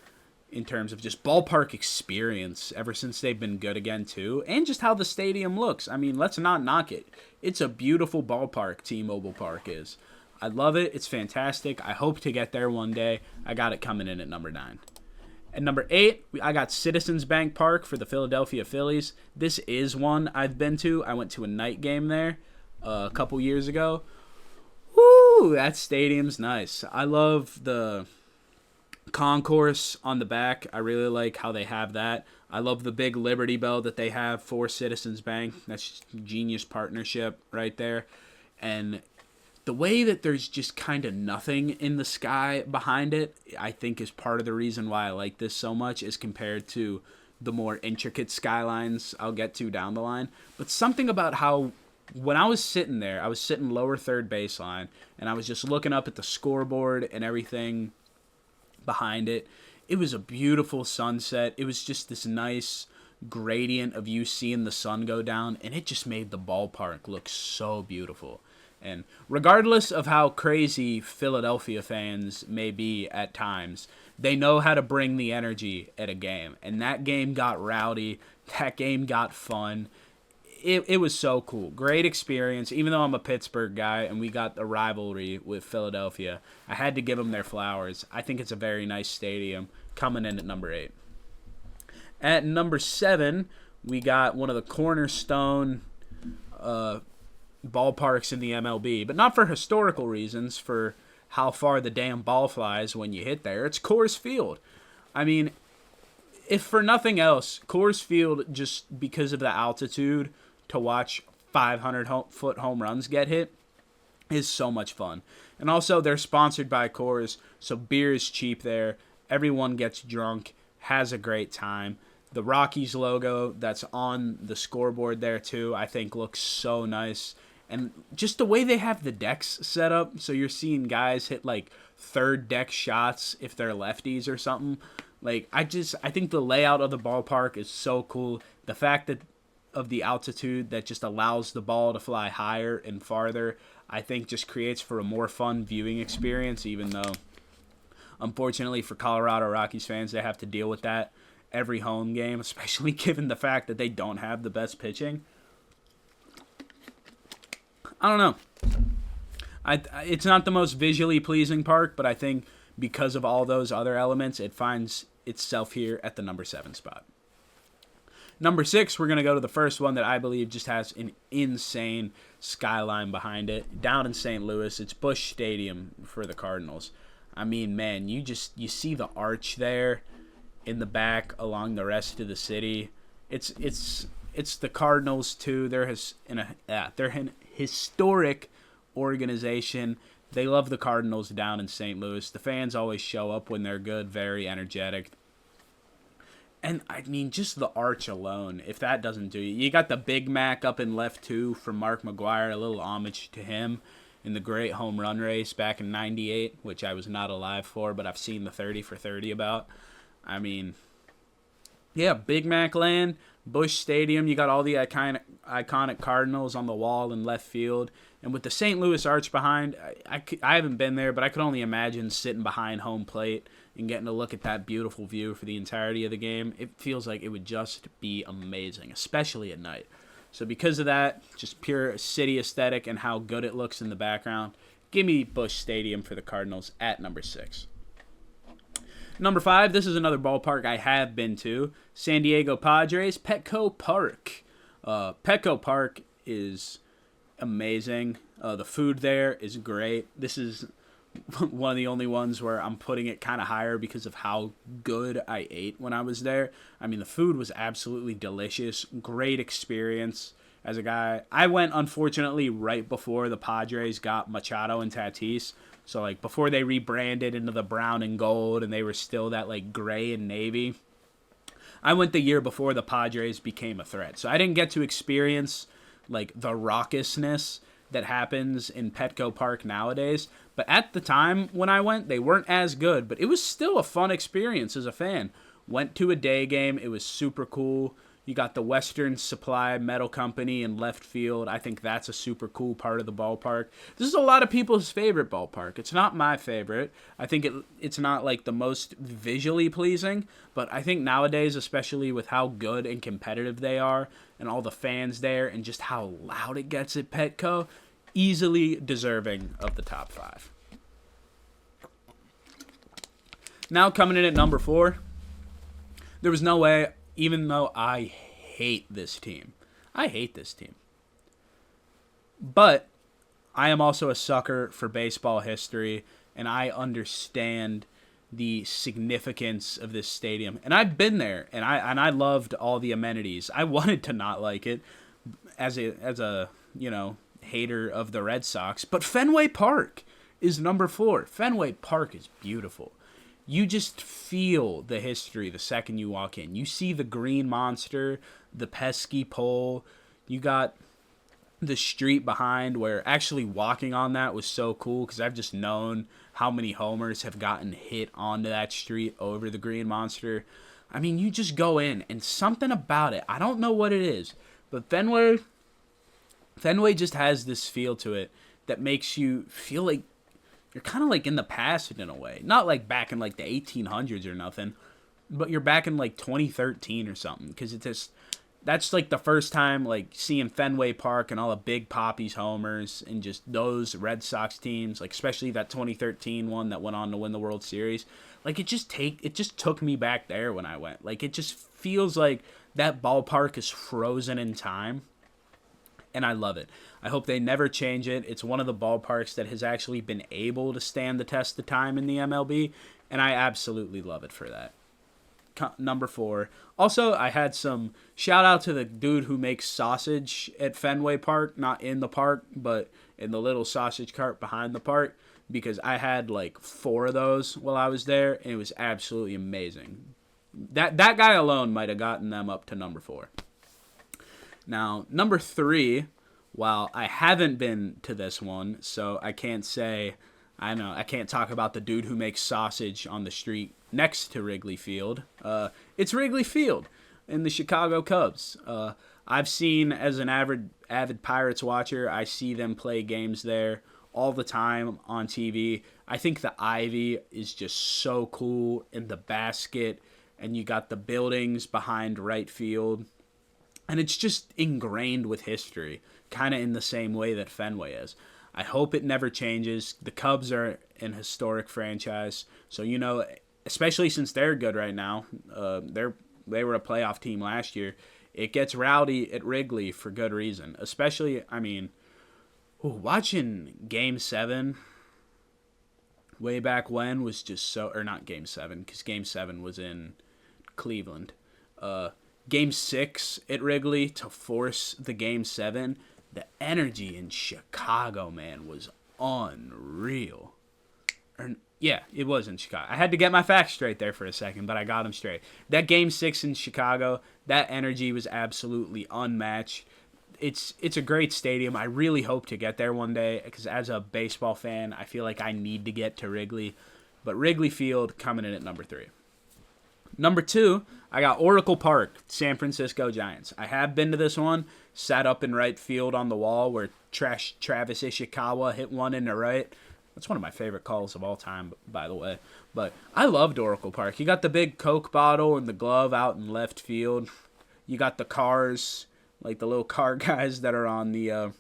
in terms of just ballpark experience, ever since they've been good again, too, and just how the stadium looks. I mean, let's not knock it. It's a beautiful ballpark, T-Mobile Park is. I love it. It's fantastic. I hope to get there one day. I got it coming in at number 9. At number 8, I got Citizens Bank Park for the Philadelphia Phillies. This is one I've been to. I went to a night game there a couple years ago. Woo, that stadium's nice. I love the concourse on the back. I really like how they have that. I love the big Liberty Bell that they have for Citizens Bank. That's just genius partnership right there. And the way that there's just kind of nothing in the sky behind it, I think is part of the reason why I like this so much, as compared to the more intricate skylines I'll get to down the line. But something about how, when I was sitting there, I was sitting lower third baseline, and I was just looking up at the scoreboard and everything behind it. It was a beautiful sunset. It was just this nice gradient of you seeing the sun go down, and it just made the ballpark look so beautiful. And regardless of how crazy Philadelphia fans may be at times, they know how to bring the energy at a game. And that game got rowdy. That game got fun. It was so cool. Great experience. Even though I'm a Pittsburgh guy and we got the rivalry with Philadelphia, I had to give them their flowers. I think it's a very nice stadium, coming in at number 8. At number 7, we got one of the cornerstone ballparks in the MLB, but not for historical reasons, for how far the damn ball flies when you hit there. It's Coors Field. I mean, if for nothing else, Coors Field, just because of the altitude, to watch 500-foot home runs get hit is so much fun. And also, they're sponsored by Coors, so beer is cheap there. Everyone gets drunk, has a great time. The Rockies logo that's on the scoreboard there, too, I think looks so nice. And just the way they have the decks set up, so you're seeing guys hit, like, third deck shots if they're lefties or something. Like, I think the layout of the ballpark is so cool. The fact that of the altitude that just allows the ball to fly higher and farther, I think just creates for a more fun viewing experience, even though, unfortunately for Colorado Rockies fans, they have to deal with that every home game, especially given the fact that they don't have the best pitching. I don't know. It's not the most visually pleasing park, but I think because of all those other elements, it finds itself here at the number 7 spot. Number 6, we're going to go to the first one that I believe just has an insane skyline behind it. Down in St. Louis, it's Busch Stadium for the Cardinals. I mean, man, you see the arch there in the back along the rest of the city. It's the Cardinals too. They're an historic organization. They love the Cardinals down in St. Louis. The fans always show up when they're good, very energetic. And, I mean, just the arch alone, if that doesn't do you. You got the Big Mac up in left, too, from Mark McGwire, a little homage to him in the great home run race back in 98, which I was not alive for, but I've seen the 30 for 30 about. I mean, yeah, Big Mac land, Busch Stadium, you got all the iconic Cardinals on the wall in left field. And with the St. Louis arch behind, I haven't been there, but I could only imagine sitting behind home plate and getting to look at that beautiful view for the entirety of the game. It feels like it would just be amazing, especially at night. So because of that, just pure city aesthetic and how good it looks in the background, give me Busch Stadium for the Cardinals at number 6. Number 5, this is another ballpark I have been to. San Diego Padres, Petco Park. Petco Park is amazing. The food there is great. This is one of the only ones where I'm putting it kind of higher because of how good I ate when I was there. I mean, the food was absolutely delicious. Great experience. As a guy, I went, unfortunately, right before the Padres got Machado and Tatis. So, like, before they rebranded into the brown and gold and they were still that, like, gray and navy. I went the year before the Padres became a threat. So I didn't get to experience, like, the raucousness that happens in Petco Park nowadays. But at the time when I went, they weren't as good. But it was still a fun experience as a fan. Went to a day game. It was super cool. You got the Western Supply Metal Company in left field. I think that's a super cool part of the ballpark. This is a lot of people's favorite ballpark. It's not my favorite. I think it's not like the most visually pleasing. But I think nowadays, especially with how good and competitive they are and all the fans there and just how loud it gets at Petco, easily deserving of the top 5. Now coming in at number 4, there was no way, even though I hate this team. But I am also a sucker for baseball history, and I understand the significance of this stadium. And I've been there, and I loved all the amenities. I wanted to not like it as a hater of the Red Sox, but Fenway Park is number 4. Fenway Park is beautiful. You just feel the history the second you walk in. You see the green monster, the pesky pole. You got the street behind where actually walking on that was so cool because I've just known how many homers have gotten hit onto that street over the green monster. I mean, you just go in and something about it, I don't know what it is, but Fenway just has this feel to it that makes you feel like you're kind of like in the past in a way. Not like back in like the 1800s or nothing, but you're back in like 2013 or something. Because that's like the first time like seeing Fenway Park and all the Big Papi's homers and just those Red Sox teams, like especially that 2013 one that went on to win the World Series. Like it just took me back there when I went. Like it just feels like that ballpark is frozen in time. And I love it. I hope they never change it. It's one of the ballparks that has actually been able to stand the test of time in the MLB, and I absolutely love it for that. Number 4. Also, I had some shout out to the dude who makes sausage at Fenway Park, not in the park, but in the little sausage cart behind the park, because I had like 4 of those while I was there, and it was absolutely amazing. That guy alone might have gotten them up to number 4. Now, number 3, while I haven't been to this one, so I can't talk about the dude who makes sausage on the street next to Wrigley Field. It's Wrigley Field in the Chicago Cubs. I've seen, as an avid Pirates watcher, I see them play games there all the time on TV. I think the ivy is just so cool in the basket, and you got the buildings behind right field. And it's just ingrained with history, kind of in the same way that Fenway is. I hope it never changes. The Cubs are an historic franchise, so especially since they're good right now. They were a playoff team last year. It gets rowdy at Wrigley for good reason. Especially, watching Game 7 way back when was just so... Or not Game 7, because Game 7 was in Cleveland. Game 6 at Wrigley to force the Game 7. The energy in Chicago, man, was unreal. Yeah, it was in Chicago. I had to get my facts straight there for a second, but I got them straight. That Game 6 in Chicago, that energy was absolutely unmatched. It's a great stadium. I really hope to get there one day, because as a baseball fan, I feel like I need to get to Wrigley. But Wrigley Field coming in at number 3. Number 2, I got Oracle Park, San Francisco Giants. I have been to this one, sat up in right field on the wall where Travis Ishikawa hit one in the right. That's one of my favorite calls of all time, by the way. But I loved Oracle Park. You got the big Coke bottle and the glove out in left field. You got the cars, like the little car guys that are on the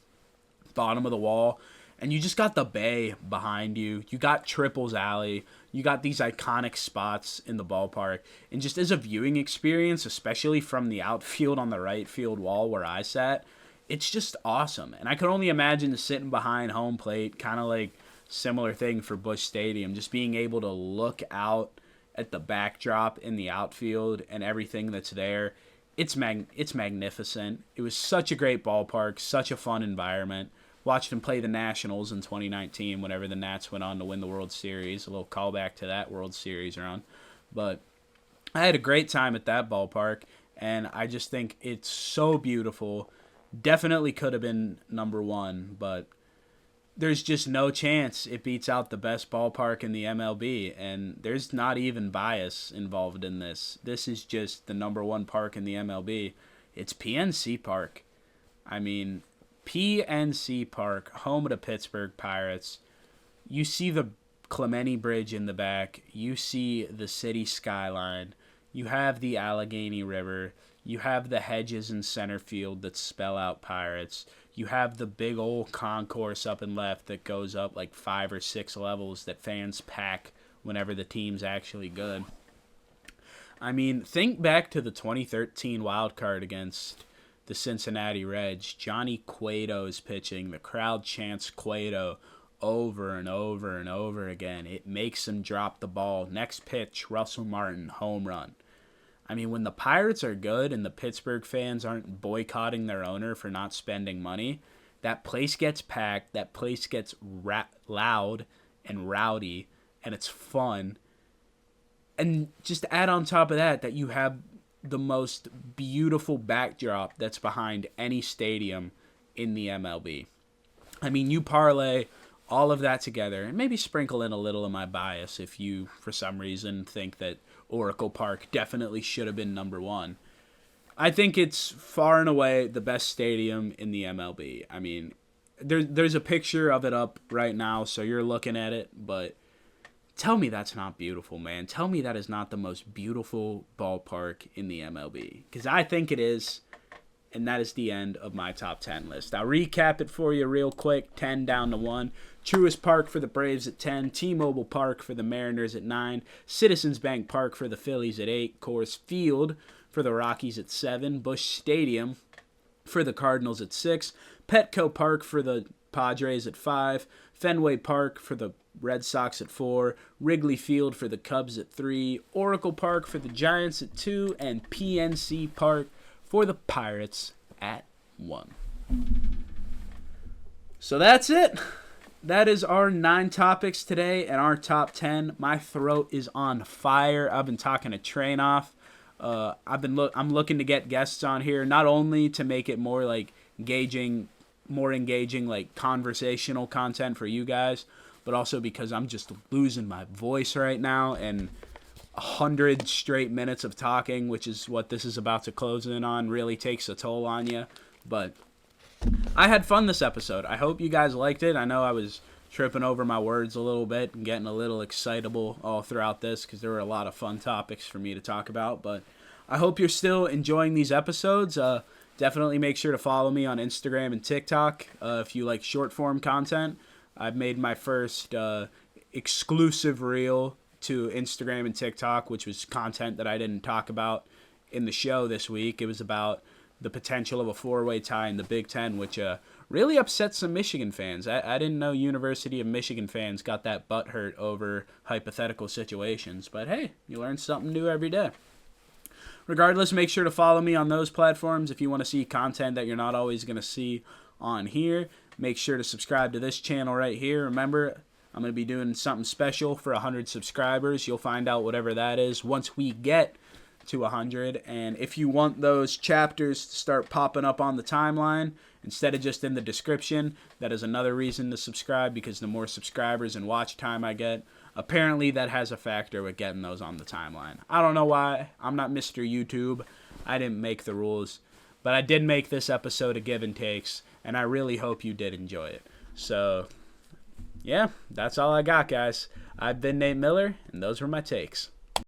bottom of the wall. And you just got the bay behind you. You got Triples Alley. You got these iconic spots in the ballpark. And just as a viewing experience, especially from the outfield on the right field wall where I sat, it's just awesome. And I could only imagine sitting behind home plate, kind of like similar thing for Busch Stadium, just being able to look out at the backdrop in the outfield and everything that's there. It's magnificent. It was such a great ballpark, such a fun environment. Watched him play the Nationals in 2019 whenever the Nats went on to win the World Series. A little callback to that World Series run. But I had a great time at that ballpark, and I just think it's so beautiful. Definitely could have been number 1, but there's just no chance it beats out the best ballpark in the MLB, and there's not even bias involved in this. This is just the number 1 park in the MLB. It's PNC Park. PNC Park, home of the Pittsburgh Pirates. You see the Clemente Bridge in the back. You see the city skyline. You have the Allegheny River. You have the hedges in center field that spell out Pirates. You have the big old concourse up and left that goes up like 5 or 6 levels that fans pack whenever the team's actually good. Think back to the 2013 wild card against the Cincinnati Reds. Johnny Cueto is pitching. The crowd chants Cueto over and over and over again. It makes him drop the ball. Next pitch, Russell Martin, home run. When the Pirates are good and the Pittsburgh fans aren't boycotting their owner for not spending money, that place gets packed, that place gets loud and rowdy, and it's fun. And just add on top of that you have the most beautiful backdrop that's behind any stadium in the MLB. You parlay all of that together, and maybe sprinkle in a little of my bias if you, for some reason, think that Oracle Park definitely should have been number 1. I think it's far and away the best stadium in the MLB. There's a picture of it up right now, so you're looking at it, but tell me that's not beautiful, man. Tell me that is not the most beautiful ballpark in the MLB, because I think it is, and that is the end of my top 10 list. I'll recap it for you real quick, 10 down to 1. Truist Park for the Braves at 10, T-Mobile Park for the Mariners at 9, Citizens Bank Park for the Phillies at 8, Coors Field for the Rockies at 7, Busch Stadium for the Cardinals at 6, Petco Park for the Padres at 5, Fenway Park for the Red Sox at 4, Wrigley Field for the Cubs at 3, Oracle Park for the Giants at 2, and PNC Park for the Pirates at 1. So that's it. That is our 9 topics today and our top 10. My throat is on fire. I've been talking a train off. I'm looking to get guests on here, not only to make it more engaging, like conversational content for you guys, but also because I'm just losing my voice right now, and 100 straight minutes of talking, which is what this is about to close in on, really takes a toll on you. But I had fun this episode. I hope you guys liked it. I know I was tripping over my words a little bit and getting a little excitable all throughout this because there were a lot of fun topics for me to talk about. But I hope you're still enjoying these episodes. definitely make sure to follow me on Instagram and TikTok if you like short form content. I've made my first exclusive reel to Instagram and TikTok, which was content that I didn't talk about in the show this week. It was about the potential of a 4-way tie in the Big Ten, which really upset some Michigan fans. I didn't know University of Michigan fans got that butthurt over hypothetical situations. But hey, you learn something new every day. Regardless, make sure to follow me on those platforms if you want to see content that you're not always going to see on here. Make sure to subscribe to this channel right here. Remember, I'm going to be doing something special for 100 subscribers. You'll find out whatever that is once we get to 100. And if you want those chapters to start popping up on the timeline instead of just in the description, that is another reason to subscribe, because the more subscribers and watch time I get, apparently that has a factor with getting those on the timeline. I don't know why. I'm not Mr. YouTube. I didn't make the rules. But I did make this episode of Givin Takes, and I really hope you did enjoy it. So, yeah, that's all I got, guys. I've been Nate Miller, and those were my takes.